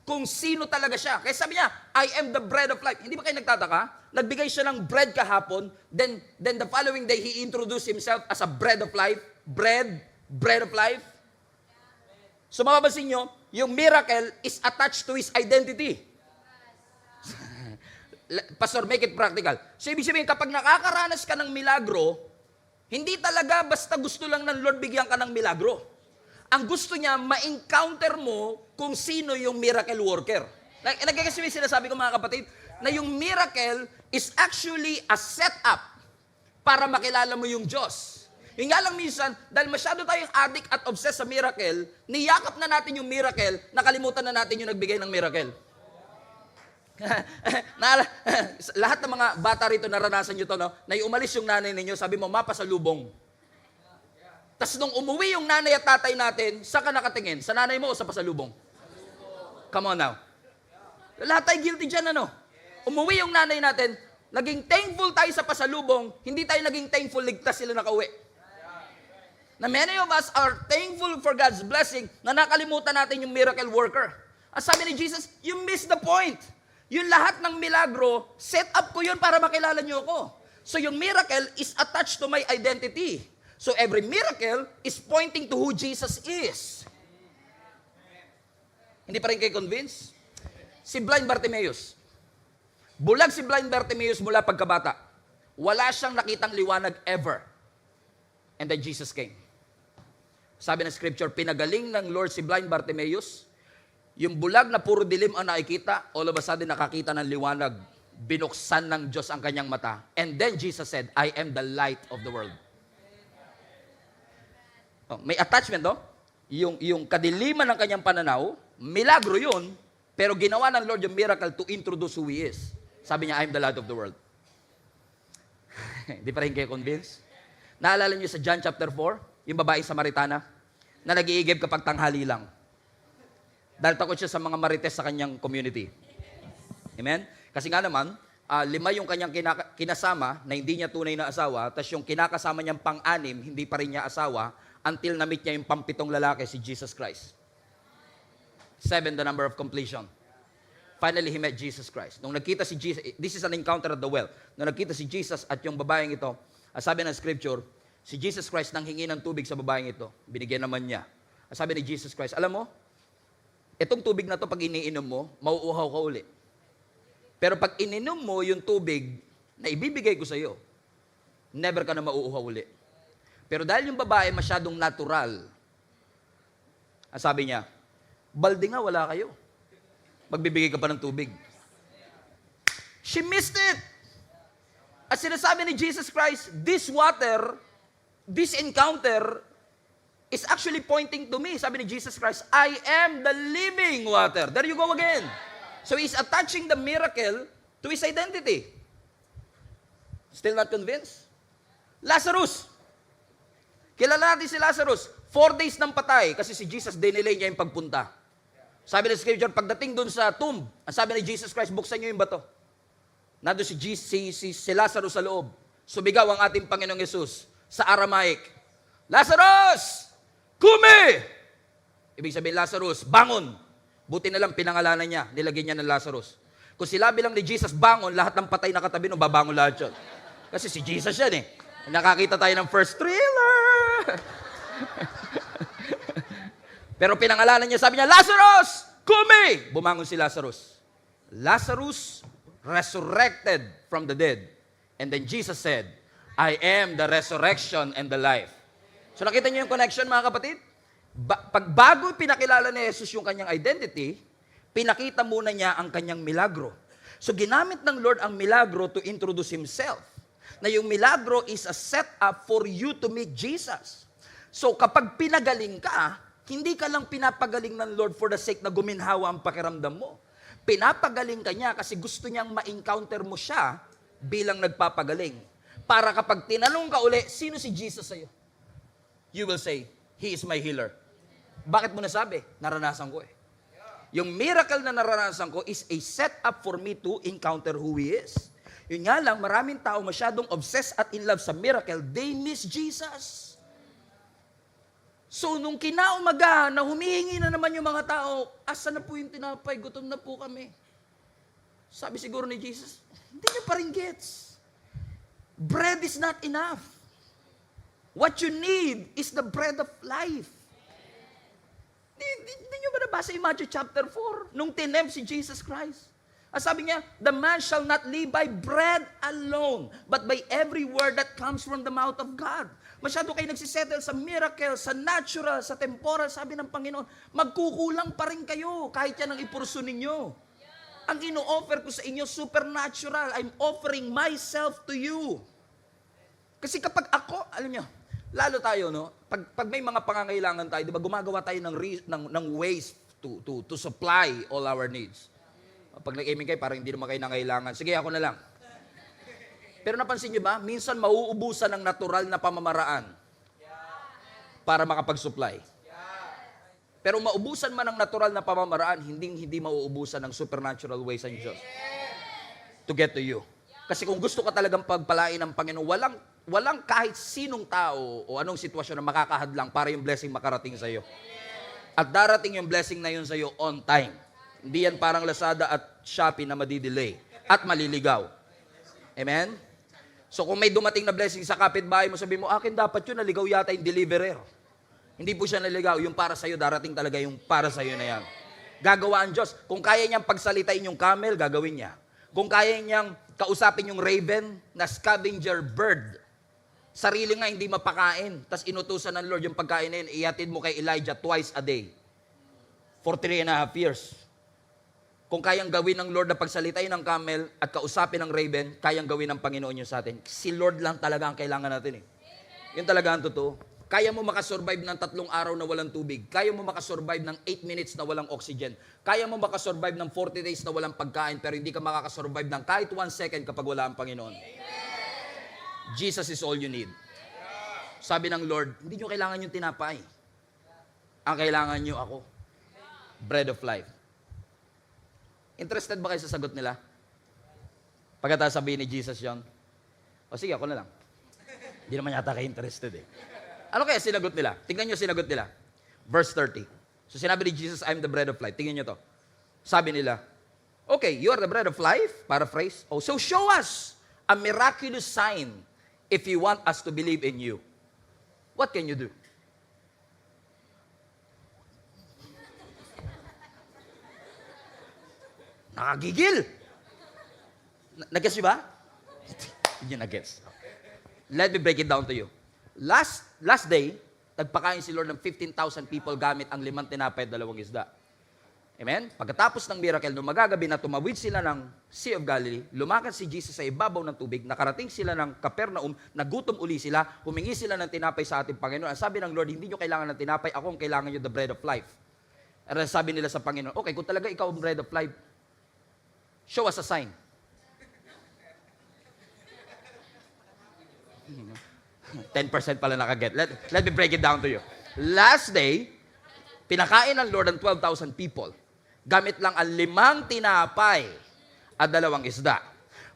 Kung sino talaga siya. Kaya sabi niya, I am the bread of life. Hindi ba kayo nagtataka? Nagbigay siya ng bread kahapon, then the following day, He introduced Himself as a bread of life. Bread of life. So mapapansin nyo, yung miracle is attached to His identity. Pastor, make it practical. So ibig sabihin, kapag nakakaranas ka ng milagro, hindi talaga basta gusto lang ng Lord bigyan ka ng milagro. Ang gusto niya, ma-encounter mo kung sino yung miracle worker. Nagkakasimi sinasabi ko mga kapatid, na yung miracle is actually a setup para makilala mo yung Diyos. Yung nga lang minsan, dahil masyado tayong addict at obsessed sa miracle, niyakap na natin yung miracle, nakalimutan na natin yung nagbigay ng miracle. Lahat ng mga bata rito naranasan nyo to, no? Na umalis yung nanay ninyo, sabi mo, mapasalubong. Tapos nung umuwi yung nanay at tatay natin, saan ka nakatingin? Sa nanay mo o sa pasalubong? Come on now. Lahat tayo guilty dyan, ano? Umuwi yung nanay natin, naging thankful tayo sa pasalubong, hindi tayo naging thankful, ligtas sila nakauwi. Na many of us are thankful for God's blessing, na nakalimutan natin yung miracle worker. Ang sabi ni Jesus, you missed the point. Yung lahat ng milagro, set up ko yun para makilala niyo ako. So yung miracle is attached to my identity. So every miracle is pointing to who Jesus is. Hindi pa rin kayo convinced? Si blind Bartimaeus. Bulag si blind Bartimaeus mula pagkabata. Wala siyang nakitang liwanag ever. And then Jesus came. Sabi ng scripture, pinagaling ng Lord si blind Bartimaeus. Yung bulag na puro dilim ang nakikita, all of a sudden nakakita ng liwanag. Binuksan ng Diyos ang kanyang mata. And then Jesus said, I am the light of the world. Oh, may attachment, no? Yung kadiliman ng kanyang pananaw, milagro yun, pero ginawa ng Lord yung miracle to introduce who He is. Sabi niya, I am the light of the world. Hindi pa rin kayo convinced? Naalala niyo sa John chapter 4, yung babaeng Samaritana, na nag-iigib kapag tanghali lang. Dahil takot siya sa mga marites sa kanyang community. Amen? Kasi nga naman, 5 yung kanyang kinasama na hindi niya tunay na asawa, tapos yung kinakasama niyang pang-anim, hindi pa rin niya asawa, until na-meet niya yung pampitong lalaki, si Jesus Christ. 7, the number of completion. Finally, he met Jesus Christ. Nung nagkita si Jesus, this is an encounter at the well. Nung nagkita si Jesus at yung babaeng ito, sabi ng scripture, si Jesus Christ nang hingi ng tubig sa babaeng ito. Binigyan naman niya. Sabi ni Jesus Christ, alam mo, itong tubig na to pag iniinom mo, mauuhaw ka uli. Pero pag ininom mo yung tubig na ibibigay ko sa iyo, never ka na mauuhaw uli. Pero dahil yung babae masyadong natural, sabi niya, balde nga, wala kayo. Magbibigay ka pa ng tubig. She missed it. At sinasabi ni Jesus Christ, this water, this encounter, is actually pointing to me. Sabi ni Jesus Christ, I am the living water. There you go again. So He's attaching the miracle to His identity. Still not convinced? Lazarus. Kilala natin si Lazarus. 4 days ng patay kasi si Jesus dinelay niya yung pagpunta. Sabi ng scripture, pagdating doon sa tomb, ang sabi ni Jesus Christ, buksan niyo yung bato. Nandun si Lazarus sa loob. Sumigaw ang ating Panginoong Yesus sa Aramaic, Lazarus! Kumi! Ibig sabihin, Lazarus, bangon! Buti na lang pinangalanan niya, nilagyan niya ng Lazarus. Kung sila bilang ni Jesus, bangon, lahat ng patay na katabi, no, babangon lahat yun. Kasi si Jesus yan eh. Nakakita tayo ng first thriller. Pero pinangalanan niya, sabi niya, Lazarus! Kumi! Bumangon si Lazarus. Lazarus resurrected from the dead. And then Jesus said, I am the resurrection and the life. So nakita niyo yung connection, mga kapatid? Pag bago pinakilala ni Jesus yung kanyang identity, pinakita muna niya ang kanyang milagro. So ginamit ng Lord ang milagro to introduce Himself. Na yung milagro is a setup for you to meet Jesus. So kapag pinagaling ka, hindi ka lang pinapagaling ng Lord for the sake na guminhawa ang pakiramdam mo. Pinapagaling ka niya kasi gusto niyang ma-encounter mo siya bilang nagpapagaling. Para kapag tinanong ka uli, sino si Jesus sa'yo? You will say, He is my healer. Bakit mo nasabi? Naranasan ko eh. Yung miracle na naranasan ko is a setup for me to encounter who He is. Yun nga lang, maraming tao masyadong obsessed at in love sa miracle, they miss Jesus. So, nung kinaumaga na humihingi na naman yung mga tao, asa na po yung tinapay? Gutom na po kami. Sabi siguro ni Jesus, hindi niyo pa rin gets. Bread is not enough. What you need is the bread of life. Hindi niyo ba nabasa yung Matthew chapter 4? Nung tinempt si Jesus Christ. Sabi niya, the man shall not live by bread alone, but by every word that comes from the mouth of God. Masyado kayo nagsisettle sa miracle, sa natural, sa temporal. Sabi ng Panginoon, magkukulang pa rin kayo kahit yan ang ipurso ninyo. Ang ino-offer ko sa inyo, supernatural. I'm offering myself to you. Kasi kapag ako, alam niyo, lalo tayo, no? Pag may mga pangangailangan tayo, di ba, gumagawa tayo ng ways to supply all our needs. Pag nag-amen kayo, parang hindi naman kayo nangailangan. Sige, ako na lang. Pero napansin nyo ba, minsan mauubusan ng natural na pamamaraan para makapag-supply. Pero maubusan man ng natural na pamamaraan, hindi mauubusan ng supernatural ways ng Diyos to get to you. Kasi kung gusto ka talagang pagpalain ng Panginoon, walang kahit sinong tao o anong sitwasyon na makakahadlang para yung blessing makarating sa iyo. At darating yung blessing na yun sa iyo on time. Hindi yan parang Lazada at Shopee na madidelay at maliligaw. Amen? So kung may dumating na blessing sa kapitbahay mo, sabi mo, akin dapat yun, naligaw yata yung deliverer. Hindi po siya naligaw, yung para sa'yo, darating talaga yung para sa'yo na yan. Gagawa ang Diyos. Kung kaya niyang pagsalitain yung camel, gagawin niya. Kung kaya niyang kausapin yung raven na scavenger bird, sarili nga hindi mapakain, tas inutusan ng Lord yung pagkain na yun, ihatid mo kay Elijah twice a day for 3.5 years. Kung kayang gawin ng Lord na pagsalitain ng camel at kausapin ng raven, kayang gawin ng Panginoon yun sa atin. Si Lord lang talaga ang kailangan natin eh. Yun talaga ang totoo. Kaya mo makasurvive ng 3 araw na walang tubig. Kaya mo makasurvive ng 8 minutes na walang oxygen. Kaya mo makasurvive ng 40 days na walang pagkain, pero hindi ka makakasurvive ng kahit 1 second kapag wala ang Panginoon. Jesus is all you need. Sabi ng Lord, hindi nyo kailangan yung tinapay. Ang kailangan nyo ako. Bread of life. Interested ba kayo sa sagot nila? Pagkatapos sabihin ni Jesus yun, o sige, ako na lang. Hindi naman yata kayo interested eh. Ano kaya sinagot nila? Tingnan nyo sinagot nila. Verse 30. So sinabi ni Jesus, I'm the bread of life. Tingnan nyo to. Sabi nila, okay, you are the bread of life. Paraphrase. Oh, so show us a miraculous sign if you want us to believe in you. What can you do? Nakagigil. Nag-guess nyo ba? Hindi nyo nag-guess. Let me break it down to you. Last day, nagpakain si Lord ng 15,000 people gamit ang 5 tinapay at 2 isda. Amen? Pagkatapos ng miracle, nung magagabi na tumawid sila ng Sea of Galilee, lumakad si Jesus sa ibabaw ng tubig, nakarating sila ng Capernaum, nagutom uli sila, humingi sila ng tinapay sa ating Panginoon. Ang sabi ng Lord, hindi nyo kailangan ng tinapay, ako ang kailangan nyo the bread of life. At sabi nila sa Panginoon, okay, kung talaga ikaw ang bread of life, show us a sign. 10% pala nakaget. Let me break it down to you. Last day, pinakain ng Lord ang 12,000 people. Gamit lang ang 5 tinapay at 2 isda.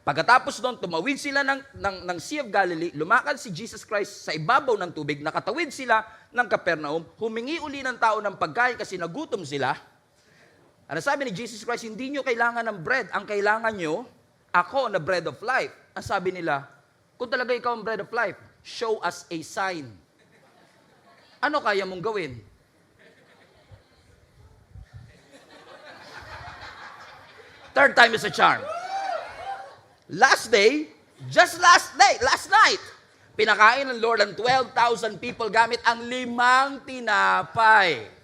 Pagkatapos doon, tumawid sila ng Sea of Galilee, lumakad si Jesus Christ sa ibabaw ng tubig, nakatawid sila ng Capernaum, humingi uli ng tao ng pagkain kasi nagutom sila. Ano sabi ni Jesus Christ, hindi nyo kailangan ng bread. Ang kailangan nyo, ako na bread of life. Ang sabi nila, kung talaga ikaw ang bread of life, show us a sign. Ano kaya mong gawin? Third time is a charm. Last night, pinakain ng Lord ang 12,000 people gamit ang 5 tinapay.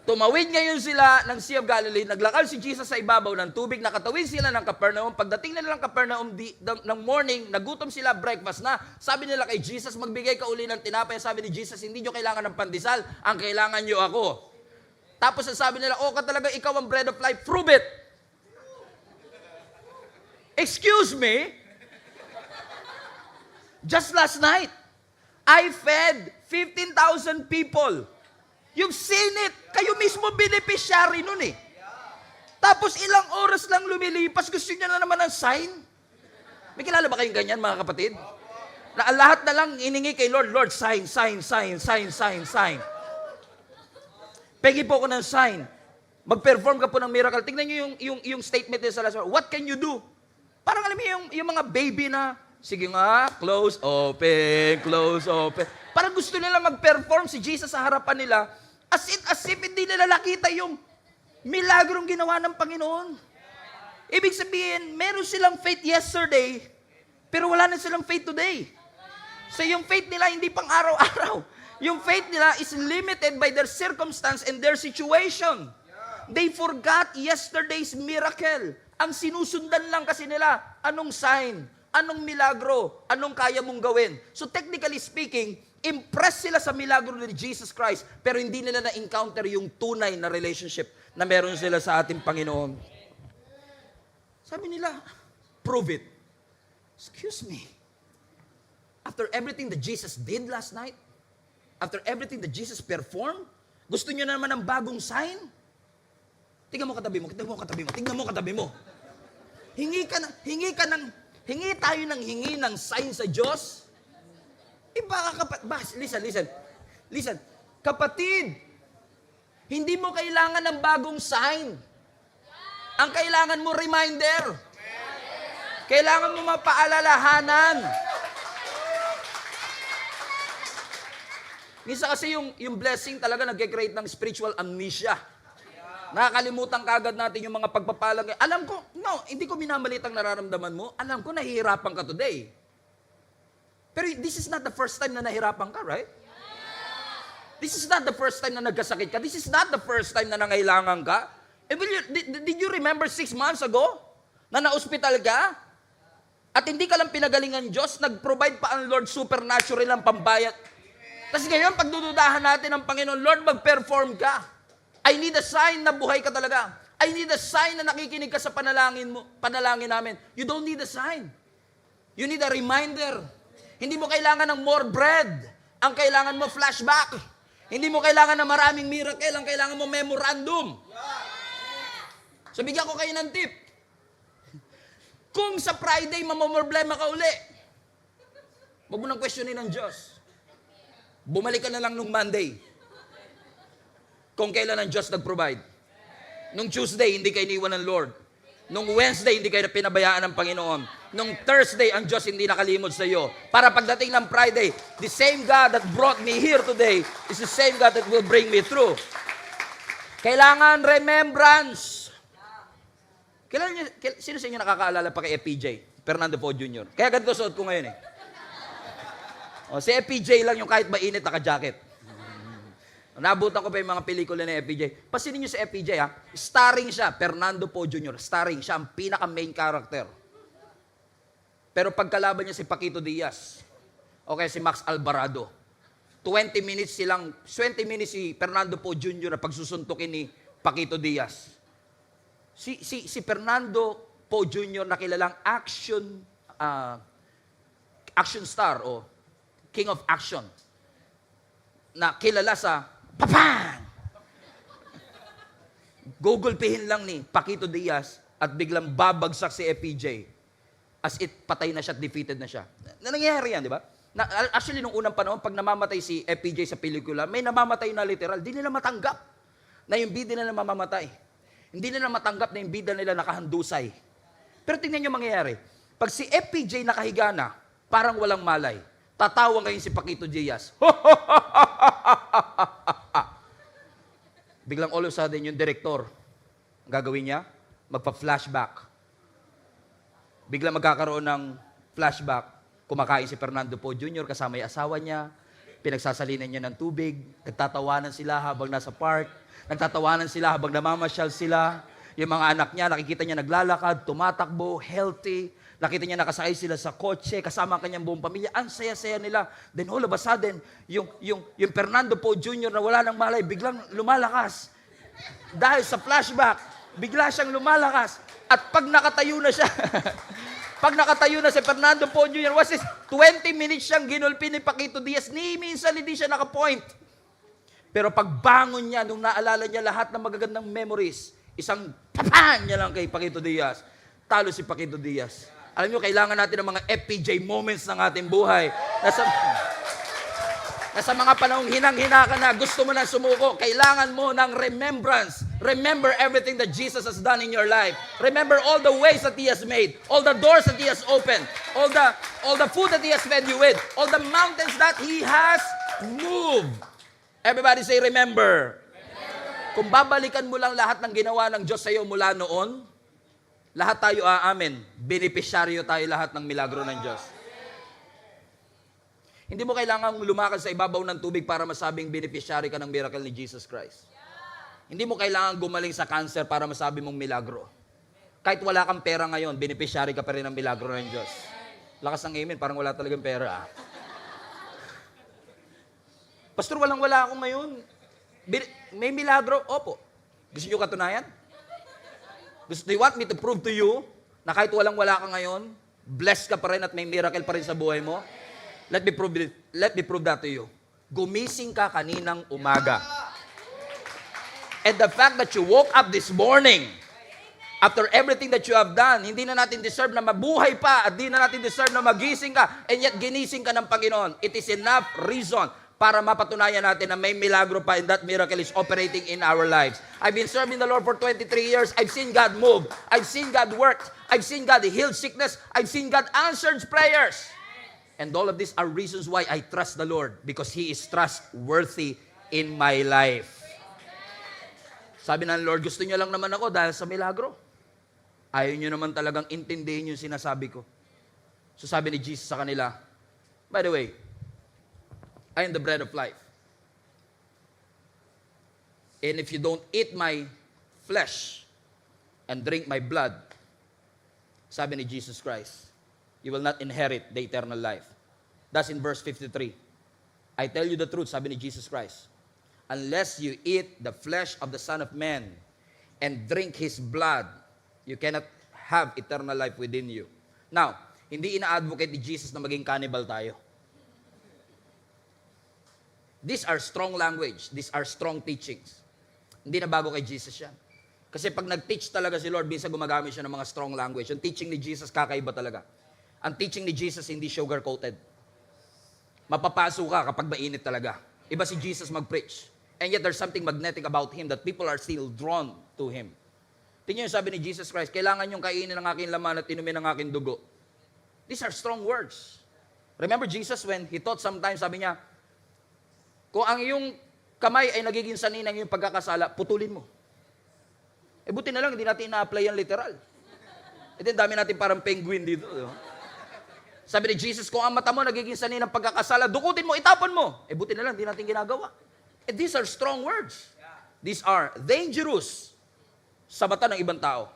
Tumawid ngayon sila ng Sea of Galilee, naglakad si Jesus sa ibabaw ng tubig, nakatawid sila ng Capernaum. Pagdating nila ng Capernaum ng morning, nagutom sila, breakfast na. Sabi nila kay Jesus, magbigay ka uli ng tinapay. Sabi ni Jesus, hindi nyo kailangan ng pandesal, ang kailangan nyo ako. Tapos sabi nila, ka talaga ikaw ang bread of life, prove it. Excuse me? Just last night, I fed 15,000 people. You've seen it. Kayo mismo beneficiary nun eh. Tapos ilang oras lang lumilipas, gusto niya na naman ng sign. May kilala ba kayong ganyan, mga kapatid? Na lahat na lang iningi kay Lord, Lord, sign. Pengi po ko ng sign. Mag-perform ka po ng miracle. Tingnan niyo yung statement niya sa last one. What can you do? Parang alam niyo yung mga baby na, sige nga, close, open. Parang gusto nila mag-perform si Jesus sa harapan nila, as if hindi nila nakita yung milagrong ginawa ng Panginoon. Ibig sabihin, meron silang faith yesterday, pero wala na silang faith today. So yung faith nila hindi pang araw-araw. Yung faith nila is limited by their circumstance and their situation. They forgot yesterday's miracle. Ang sinusundan lang kasi nila, anong sign, anong milagro, anong kaya mong gawin. So technically speaking, impress sila sa milagro ni Jesus Christ, pero hindi nila na-encounter yung tunay na relationship na meron sila sa ating Panginoon. Sabi nila, prove it. Excuse me. After everything that Jesus did last night, after everything that Jesus performed, gusto nyo na naman ng bagong sign? Tingnan mo katabi mo, tingnan mo katabi mo. Hingi tayo ng hingi ng sign sa Diyos. Listen. Kapatid, hindi mo kailangan ng bagong sign. Ang kailangan mo, reminder. Kailangan mo mapaalalahanan. Minsan kasi yung blessing talaga nag-create ng spiritual amnesia. Nakakalimutan kagad natin yung mga pagpapalang. Alam ko, hindi ko minamalitang nararamdaman mo. Alam ko, nahihirapan ka today. Pero this is not the first time na nahirapan ka, right? This is not the first time na nagkasakit ka. This is not the first time na nangailangan ka. Did you remember 6 months ago na na-hospital ka? At hindi ka lang pinagalingan Diyos, nag-provide pa ang Lord supernatural ang pambayat. Tapos ngayon, pagdududahan natin ng Panginoon, Lord, mag-perform ka. I need a sign na buhay ka talaga. I need a sign na nakikinig ka sa panalangin namin. You don't need a sign. You need a reminder. Hindi mo kailangan ng more bread. Ang kailangan mo, flashback. Hindi mo kailangan ng maraming miracle. Ang kailangan mo, memorandum. So, bigyan ko kayo ng tip. Kung sa Friday, mamomroblema ka uli, huwag mo nang questionin ng Diyos. Bumalik ka na lang nung Monday. Kung kailan ang Diyos nag-provide. Nung Tuesday, hindi kayo iniwan ng Lord. Nung Wednesday, hindi kayo pinabayaan ng Panginoon. Nung Thursday, ang Diyos hindi nakalimot sa iyo. Para pagdating ng Friday, the same God that brought me here today is the same God that will bring me through. Kailangan remembrance. Sino sa inyo nakakaalala pa kay FPJ? Fernando Poe Jr. Kaya ganito suot ko ngayon eh. Si FPJ lang yung kahit mainit naka-jacket. Nabutan ko pa yung mga pelikula ni FPJ. Pasinin nyo si FPJ ha. Starring siya, Fernando Poe Jr. Starring siya, ang pinaka-main character. Pero pagkalaban niya si Paquito Diaz, okay, si Max Alvarado, 20 minutes si Fernando Poe Jr. na pagsusuntukin ni Paquito Diaz. Si Fernando Poe Jr. na kilalang action star o king of action na kilala sa papang! Gugulpihin lang ni Paquito Diaz at biglang babagsak si FPJ. As it, patay na siya at defeated na siya. Nangyayari yan, di ba? Actually, nung unang panahon, pag namamatay si FPJ sa pelikula, may namamatay na literal. Di nila matanggap na yung bida nila mamamatay. Hindi nila matanggap na yung bida nila nakahandusay. Pero tingnan nyo mangyayari. Pag si FPJ nakahiga na, parang walang malay. Tatawa ngayon si Paquito Diaz. Biglang all of a sudden, yung direktor, ang gagawin niya, magpa-flashback. Biglang magkakaroon ng flashback. Kumakain si Fernando Poe Jr. kasama yung asawa niya. Pinagsasalinan niya ng tubig. Nagtatawanan sila habang nasa park. Nagtatawanan sila habang namamasyal sila. Yung mga anak niya, nakikita niya naglalakad, tumatakbo, healthy. Nakita niya nakasakay sila sa kotse, kasama ang kanyang buong pamilya. Ang saya-saya nila. Then all of a sudden, yung Fernando Poe Jr. na wala nang malay, biglang lumalakas. Dahil sa flashback, bigla siyang lumalakas. At pag nakatayo na siya, pag nakatayo na si Fernando Poe Jr., was this 20 minutes siyang ginulpi ni Paquito Diaz, ni minsan hindi siya nakapoint. Pero pagbangon niya, nung naalala niya lahat ng magagandang memories, isang papan niya lang kay Paquito Diaz. Talo si Paquito Diaz. Alam niyo, kailangan natin ng mga FPJ moments ng ating buhay. Nasa mga panahong hinang-hina ka na, gusto mo na sumuko, kailangan mo ng remembrance. Remember everything that Jesus has done in your life. Remember all the ways that He has made, all the doors that He has opened, all the food that He has fed you with, all the mountains that He has moved. Everybody say, remember. Kung babalikan mo lang lahat ng ginawa ng Diyos sa iyo mula noon, lahat tayo aamin, benepisyaryo tayo lahat ng milagro ng Diyos. Hindi mo kailangang lumakad sa ibabaw ng tubig para masabing beneficiary ka ng miracle ni Jesus Christ. Hindi mo kailangang gumaling sa cancer para masabi mong milagro. Kahit wala kang pera ngayon, beneficiary ka pa rin ng milagro ng Diyos. Lakas ng amen, parang wala talagang pera. Pastor, walang-wala ako ngayon. May milagro? Opo. Gusto niyo katunayan? Do you want me to prove to you na kahit walang-wala ka ngayon, blessed ka pa rin at may miracle pa rin sa buhay mo? Let me prove that to you. Gumising ka kaninang umaga. And the fact that you woke up this morning, after everything that you have done, hindi na natin deserve na mabuhay pa at di na natin deserve na magising ka, and yet ginising ka ng Panginoon. It is enough reason para mapatunayan natin na may milagro pa and that miracle is operating in our lives. I've been serving the Lord for 23 years. I've seen God move. I've seen God work. I've seen God heal sickness. I've seen God answer prayers. And all of these are reasons why I trust the Lord, because He is trustworthy in my life. Sabi ng Lord, gusto niyo lang naman ako dahil sa milagro. Ayaw niyo naman talagang intindihin yung sinasabi ko. So sabi ni Jesus sa kanila, by the way, I am the bread of life. And if you don't eat my flesh and drink my blood, sabi ni Jesus Christ, you will not inherit the eternal life. That's in verse 53. I tell you the truth, sabi ni Jesus Christ, unless you eat the flesh of the Son of Man and drink His blood, you cannot have eternal life within you. Now, hindi ina-advocate ni Jesus na maging cannibal tayo. These are strong language. These are strong teachings. Hindi na bago kay Jesus yan. Kasi pag nag-teach talaga si Lord, minsan gumagamit siya ng mga strong language. Yung teaching ni Jesus, kakaiba talaga. Ang teaching ni Jesus, hindi sugar-coated. Mapapaso ka kapag mainit talaga. Iba si Jesus mag-preach. And yet there's something magnetic about Him that people are still drawn to Him. Tingnan yung sabi ni Jesus Christ, kailangan yung kainin ng aking laman at inumin ng aking dugo. These are strong words. Remember Jesus when He taught sometimes, sabi niya, kung ang iyong kamay ay nagiging sanina ng iyong pagkakasala, putulin mo. Eh buti na lang, hindi natin ina-apply yan literal. Ito yung dami natin parang penguin dito. Diba? Sabi ni Jesus, kung ang mata mo nagiging sanina ng pagkakasala, dukutin mo, itapon mo. Eh buti na lang, hindi natin ginagawa. And these are strong words. These are dangerous sa mata ng ibang tao.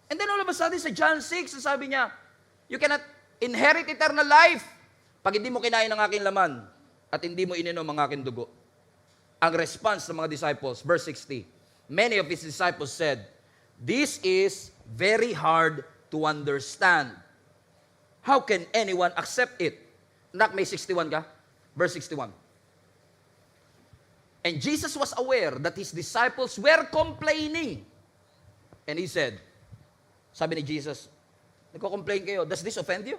And then all of a sudden, sa John 6, sabi niya, you cannot inherit eternal life pag hindi mo kinain ng aking laman at hindi mo ininom ang aking dugo. Ang response ng mga disciples, verse 60, many of His disciples said, this is very hard to understand. How can anyone accept it? Nak, may 61 ka? Verse 61. And Jesus was aware that His disciples were complaining. And He said, sabi ni Jesus, nagko-complain kayo, does this offend you?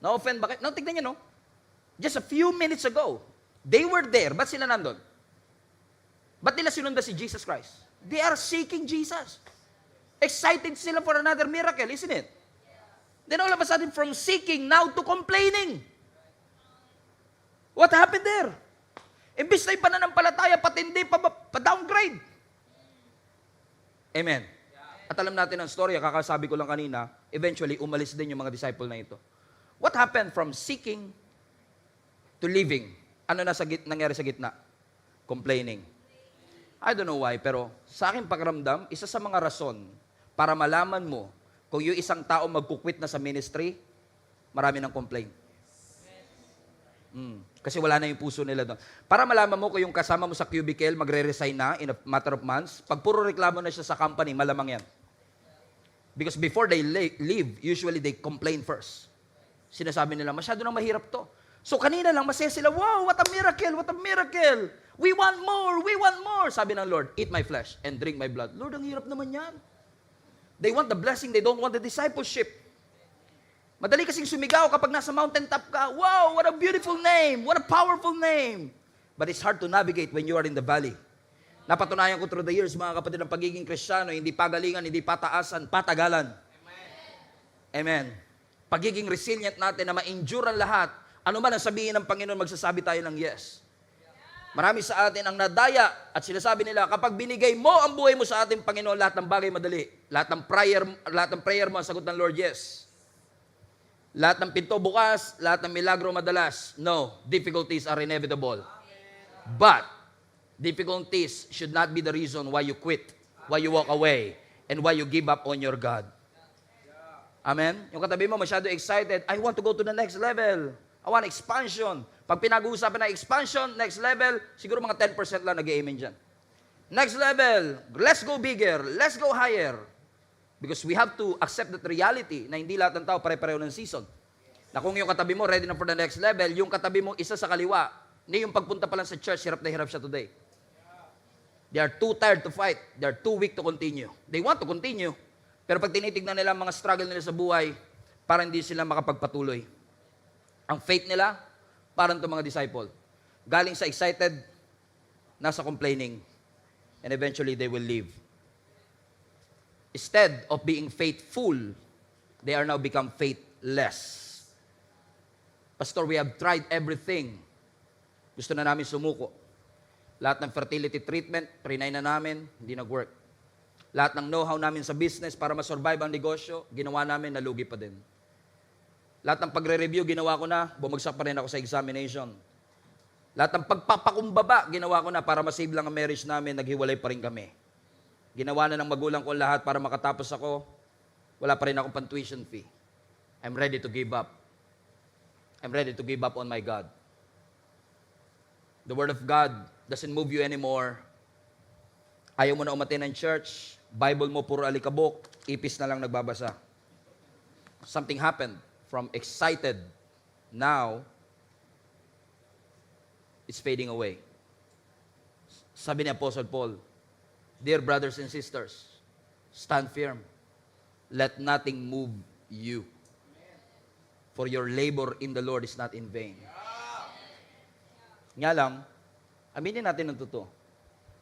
Na-offend ba kayo? No, tignan niyo, no? Just a few minutes ago, they were there. Ba't sila nandun? Ba't nila sinundan si Jesus Christ? They are seeking Jesus. Excited sila for another miracle, isn't it? Then all of a sudden, from seeking now to complaining. What happened there? Imbis na yung pananampalataya, patindi, pa-downgrade. Amen. At alam natin ang storya, kakasabi ko lang kanina, eventually, umalis din yung mga disciple na ito. What happened from seeking to living? Ano na nangyari sa gitna? Complaining. I don't know why, pero sa aking pakiramdam, isa sa mga rason para malaman mo kung yung isang tao magkukwit na sa ministry, marami ng complain. Kasi wala na yung puso nila doon. Para malaman mo kung yung kasama mo sa cubicle, magre-resign na in a matter of months, pag puro reklamo na siya sa company, malamang yan. Because before they leave, usually they complain first. Sinasabi nila, masyado nang mahirap to. So kanina lang, masaya sila, wow, what a miracle, what a miracle. We want more, we want more. Sabi ng Lord, eat my flesh and drink my blood. Lord, ang hirap naman yan. They want the blessing, they don't want the discipleship. Madali kasing sumigaw kapag nasa mountaintop ka, wow, what a beautiful name, what a powerful name. But it's hard to navigate when you are in the valley. Napatunayan ko through the years, mga kapatid, ng pagiging Kristiyano, hindi pagalingan, hindi pataasan, patagalan. Amen. Pagiging resilient natin na ma-endure ang lahat, ano man ang sabihin ng Panginoon, magsasabi tayo ng yes. Marami sa atin ang nadaya at sinasabi nila, kapag binigay mo ang buhay mo sa ating Panginoon, lahat ng bagay madali. Lahat ng prayer mo, ang sagot ng Lord, yes. Lahat ng pinto bukas, lahat ng milagro madalas. No, difficulties are inevitable. But, difficulties should not be the reason why you quit, why you walk away, and why you give up on your God. Amen? Yung katabi mo masyado excited, I want to go to the next level. I want expansion. Pag pinag-uusapan na expansion, next level, siguro mga 10% lang nag-amen dyan. Next level, let's go bigger, let's go higher. Because we have to accept that reality na hindi lahat ng tao pare-pareho ng season. Na kung yung katabi mo ready na for the next level, yung katabi mo isa sa kaliwa, hindi yung pagpunta pa lang sa church, hirap na hirap siya today. They are too tired to fight. They are too weak to continue. They want to continue. Pero pag tinitignan nila ang mga struggle nila sa buhay, parang hindi sila makapagpatuloy. Ang faith nila, parang itong mga disciple. Galing sa excited, nasa complaining. And eventually, they will leave. Instead of being faithful, they are now become faithless. Pastor, we have tried everything. Gusto na namin sumuko. Lahat ng fertility treatment, trinay na namin, hindi nag-work. Lahat ng know-how namin sa business para ma-survive ang negosyo, ginawa namin, nalugi pa din. Lahat ng pagre-review, ginawa ko na, bumagsak pa rin ako sa examination. Lahat ng pagpapakumbaba, ginawa ko na para masave lang ang marriage namin, naghiwalay pa rin kami. Ginawa na ng magulang ko lahat para makatapos ako, wala pa rin akong pan-tuition fee. I'm ready to give up. I'm ready to give up on my God. The Word of God doesn't move you anymore. Ayaw mo na umatin ng church, Bible mo puro alikabok, ipis na lang nagbabasa. Something happened from excited, now, it's fading away. Sabi ni Apostle Paul, dear brothers and sisters, stand firm. Let nothing move you. For your labor in the Lord is not in vain. Nga lang, aminin natin ng totoo.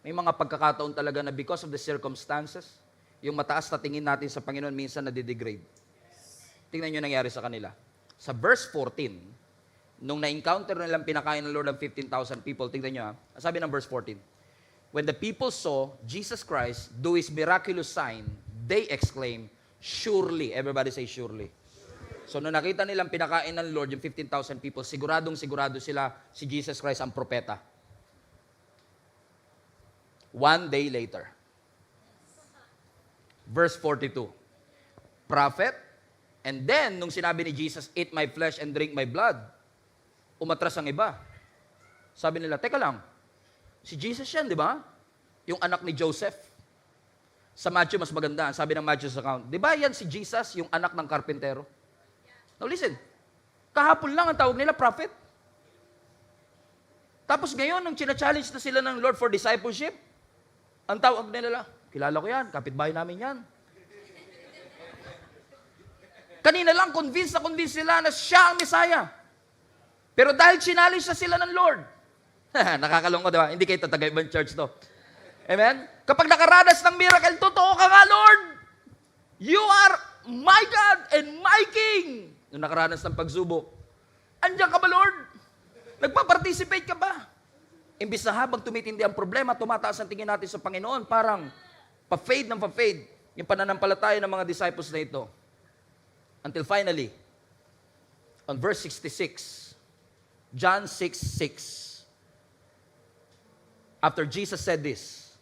May mga pagkakataon talaga na because of the circumstances, yung mataas na tingin natin sa Panginoon minsan nadidegrade. Tingnan nyo nangyari sa kanila. Sa verse 14, nung na-encounter nilang pinakain ng Lord ng 15,000 people, tingnan nyo sabi ng verse 14, when the people saw Jesus Christ do His miraculous sign, they exclaimed, surely, everybody say surely. So nung nakita nilang pinakain ng Lord yung 15,000 people, sigurado sila si Jesus Christ ang propeta. One day later, verse 42, prophet, and then nung sinabi ni Jesus, eat my flesh and drink my blood, umatras ang iba. Sabi nila, teka lang, si Jesus yan, di ba? Yung anak ni Joseph. Sa Matthew, mas maganda. Sabi ng Matthew's account, di ba yan si Jesus, yung anak ng karpintero? Now listen, kahapon lang ang tawag nila, prophet. Tapos ngayon, nung china-challenge na sila ng Lord for discipleship, ang tawag nila, kilala ko yan, kapitbahay namin yan. Kanina lang, convinced sila na siya ang Messiah. Pero dahil challenge na sila ng Lord, nakakalungkot, diba? Hindi kayo tatagay-ibang church to. Amen? Kapag nakaranas ng miracle, totoo ka nga, Lord. You are my God and my King. Nung nakaranas ng pagsubok, andiyan ka ba, Lord? Nagpa-participate ka ba? Imbis na habang tumitindi ang problema, tumataas ang tingin natin sa Panginoon, parang pa-fade ng pa-fade yung pananampalataya ng mga disciples na ito. Until finally, on verse 66, John 6:6, after Jesus said this,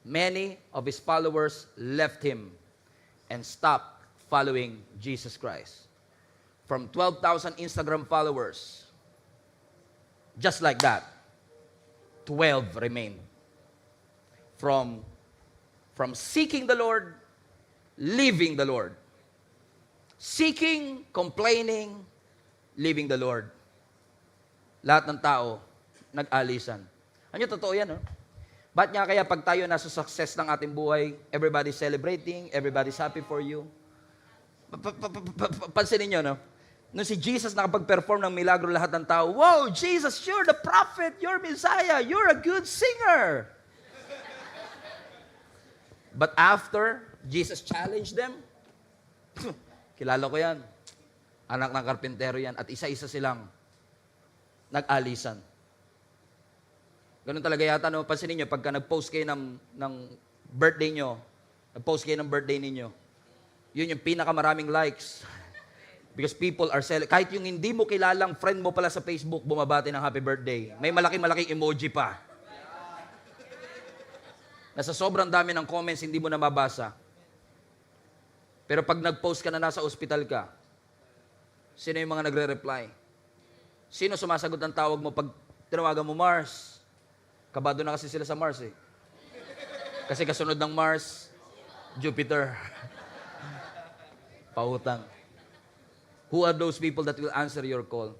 many of His followers left Him and stopped following Jesus Christ. From 12,000 Instagram followers, just like that, 12 remained. From seeking the Lord, leaving the Lord. Seeking, complaining, leaving the Lord. Lahat ng tao, nag-alisan. Ano totoo yan, no? Ba't nga kaya pag tayo nasa success ng ating buhay, everybody's celebrating, everybody's happy for you? Pansinin nyo, no? Nung si Jesus nakapag-perform ng milagro, lahat ng tao, wow, Jesus, you're the prophet, you're Messiah, you're a good singer. But after Jesus challenged them, kilala ko yan, anak ng karpintero yan, at isa-isa silang nag-alisan. Ganun talaga yata, no? Pansinin nyo, pagka nag-post kayo ng birthday nyo, nag-post kayo ng birthday ninyo, yun yung pinakamaraming likes. Because people are kahit yung hindi mo kilalang friend mo pala sa Facebook, bumabati ng happy birthday. May malaking emoji pa. Nasa sobrang dami ng comments, hindi mo na mabasa. Pero pag nag-post ka na nasa ospital ka, sino yung mga nagre-reply? Sino sumasagot ng tawag mo pag tinawagan mo Mars? Kabado na kasi sila sa Mars eh. Kasi kasunod ng Mars, Jupiter. Pautang. Who are those people that will answer your call?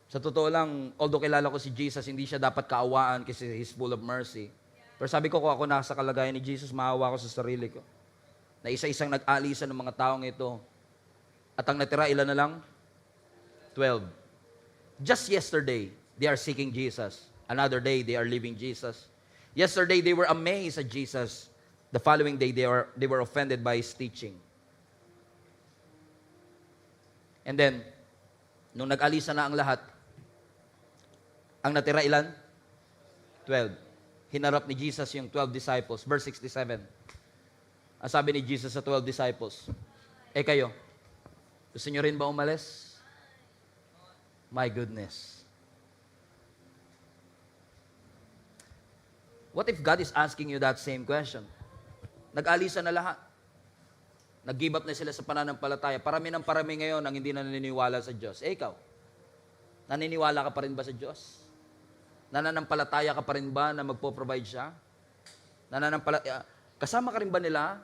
Sa totoo lang, although kilala ko si Jesus, hindi siya dapat kaawaan kasi He's full of mercy. Pero sabi ko, kung ako nasa kalagayan ni Jesus, maawa ko sa sarili ko. Na isa-isang nag-alisan ng mga taong ito. At ang natira, ilan na lang? 12. Just yesterday, they are seeking Jesus. Another day, they are leaving Jesus. Yesterday, they were amazed at Jesus. The following day, they were offended by His teaching. And then, nung nag-alisa na ang lahat, ang natira ilan? 12. Hinarap ni Jesus yung 12 disciples. Verse 67. Ang sabi ni Jesus sa 12 disciples, kayo, gusto nyo rin ba umalis? My goodness. What if God is asking you that same question? Nag-alisa na lahat. Nag-give up na sila sa pananampalataya. Parami ng parami ngayon ang hindi na naniniwala sa Diyos. Ikaw, naniniwala ka pa rin ba sa Diyos? Nananampalataya ka pa rin ba na magpo-provide siya? Kasama ka rin ba nila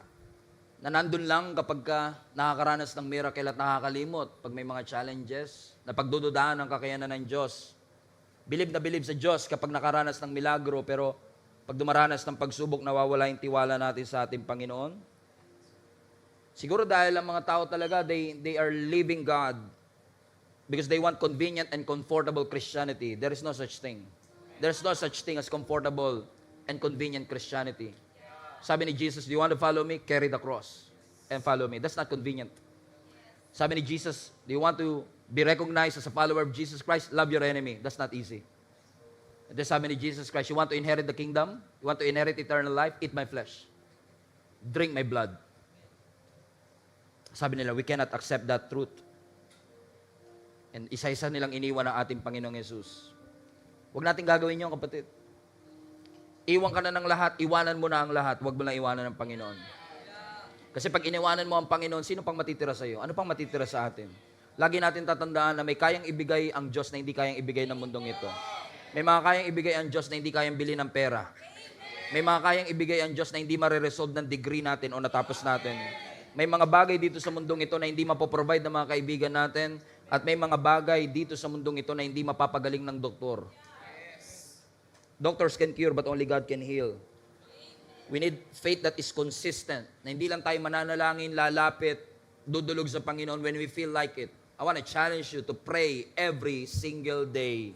na nandun lang kapag ka nakakaranas ng miracle at nakakalimot pag may mga challenges, na pagdududahan ng kakayanan ng Diyos? Bilib na bilib sa Diyos kapag nakaranas ng milagro, pero pag dumaranas ng pagsubok, nawawala yung tiwala natin sa ating Panginoon? Siguro dahil ang mga tao talaga, they are leaving God because they want convenient and comfortable Christianity. There is no such thing. There's no such thing as comfortable and convenient Christianity. Sabi ni Jesus, do you want to follow me? Carry the cross and follow me. That's not convenient. Sabi ni Jesus, do you want to be recognized as a follower of Jesus Christ? Love your enemy. That's not easy. And then sabi ni Jesus Christ, you want to inherit the kingdom? You want to inherit eternal life? Eat my flesh. Drink my blood. Sabi nila, we cannot accept that truth. And isa-isa nilang iniwan ang ating Panginoong Yesus. Huwag natin gagawin yun, kapatid. Iwan ka na ng lahat, iwanan mo na ang lahat, huwag mo na iwanan ng Panginoon. Kasi pag iniwanan mo ang Panginoon, sino pang matitira sa iyo? Ano pang matitira sa atin? Lagi natin tatandaan na may kayang ibigay ang Diyos na hindi kayang ibigay ng mundong ito. May mga kayang ibigay ang Diyos na hindi kayang bili ng pera. May mga kayang ibigay ang Diyos na hindi mariresolve ng degree natin o natapos natin. May mga bagay dito sa mundong ito na hindi mapoprovide ng mga kaibigan natin, at may mga bagay dito sa mundong ito na hindi mapapagaling ng doktor. Doctors can cure, but only God can heal. We need faith that is consistent, na hindi lang tayo mananalangin, lalapit, dudulog sa Panginoon when we feel like it. I want to challenge you to pray every single day.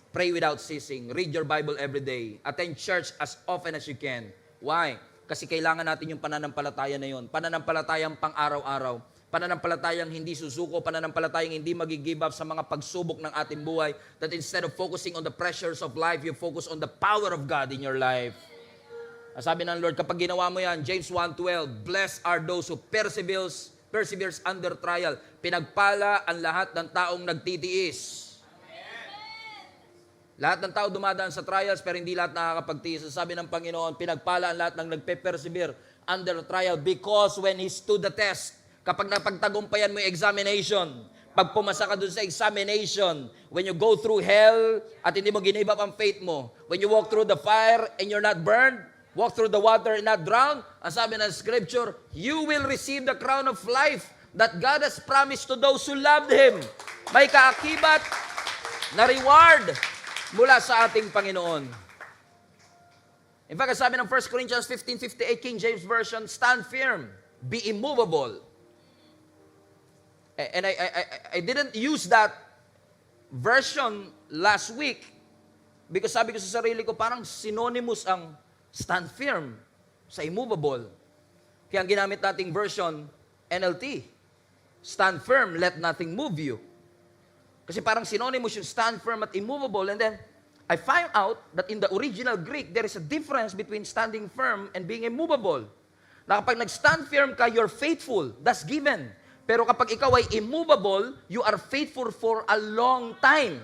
Pray without ceasing. Read your Bible every day. Attend church as often as you can. Why? Kasi kailangan natin yung pananampalataya na yun. Pananampalatayang pang-araw-araw. Pananampalatayang hindi susuko. Pananampalatayang hindi mag-give up sa mga pagsubok ng ating buhay. That instead of focusing on the pressures of life, you focus on the power of God in your life. Sabi ng Lord, kapag ginawa mo yan, James 1:12, blessed are those who perseveres under trial. Pinagpala ang lahat ng taong nagtitiis. Lahat ng tao dumadaan sa trials, pero hindi lahat nakakapagtiis. Sabi ng Panginoon, pinagpala ang lahat ng nagpe-persevere under trial, because when He stood the test, kapag napagtagumpayan mo yung examination, pag pumasa ka dun sa examination, when you go through hell at hindi mo give up ang faith mo, when you walk through the fire and you're not burned, walk through the water and not drowned, ang sabi ng Scripture, you will receive the crown of life that God has promised to those who loved Him. May kaakibat na reward mula sa ating Panginoon. In fact, sabi ng 1 Corinthians 15:58, King James Version, stand firm, be immovable. And I didn't use that version last week because sabi ko sa sarili ko, parang synonymous ang stand firm sa immovable. Kaya ang ginamit nating version, NLT, stand firm, let nothing move you. Kasi parang synonymous yung stand firm at immovable. And then, I find out that in the original Greek, there is a difference between standing firm and being immovable. Na kapag nag-stand firm ka, you're faithful. That's given. Pero kapag ikaw ay immovable, you are faithful for a long time.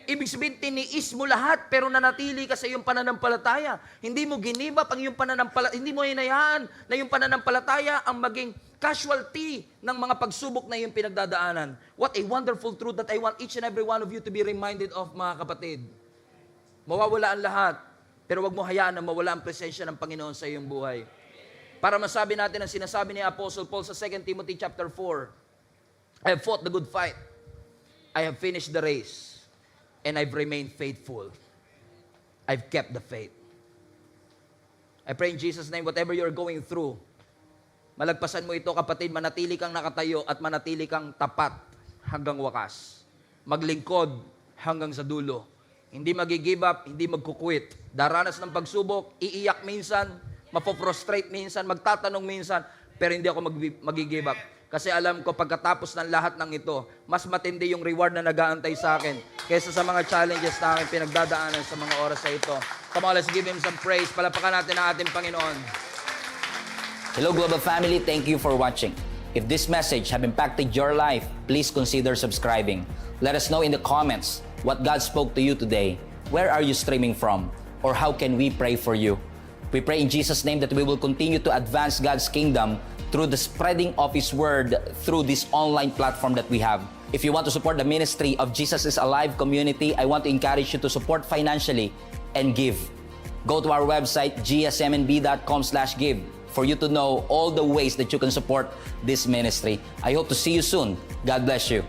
Ibig sabihin, tiniis mo lahat, pero nanatili ka sa iyong pananampalataya. Hindi mo ginibap ang iyong pananampalataya. Hindi mo hinayaan na iyong pananampalataya ang maging casualty ng mga pagsubok na iyong pinagdadaanan. What a wonderful truth that I want each and every one of you to be reminded of, mga kapatid. Mawawala ang lahat, pero wag mo hayaan na mawala ang presensya ng Panginoon sa iyong buhay. Para masabi natin ang sinasabi ni Apostle Paul sa 2 Timothy chapter 4, I have fought the good fight. I have finished the race. And I've remained faithful. I've kept the faith. I pray in Jesus' name, whatever you're going through, malagpasan mo ito, kapatid, manatili kang nakatayo at manatili kang tapat hanggang wakas. Maglingkod hanggang sa dulo. Hindi mag-give up, hindi magkukwit. Daranas ng pagsubok, iiyak minsan, mapoprostrate minsan, magtatanong minsan, pero hindi ako mag-give up. Kasi alam ko, pagkatapos ng lahat ng ito, mas matindi yung reward na nag-aantay sa akin kaysa sa mga challenges na aking pinagdadaanan sa mga oras na ito. Come on, let's give Him some praise. Palapakan natin ang ating Panginoon. Hello Global Family, thank you for watching. If this message have impacted your life, please consider subscribing. Let us know in the comments what God spoke to you today. Where are you streaming from? Or how can we pray for you? We pray in Jesus' name that we will continue to advance God's kingdom through the spreading of His Word through this online platform that we have. If you want to support the ministry of Jesus is Alive community, I want to encourage you to support financially and give. Go to our website, gsmnb.com/give, for you to know all the ways that you can support this ministry. I hope to see you soon. God bless you.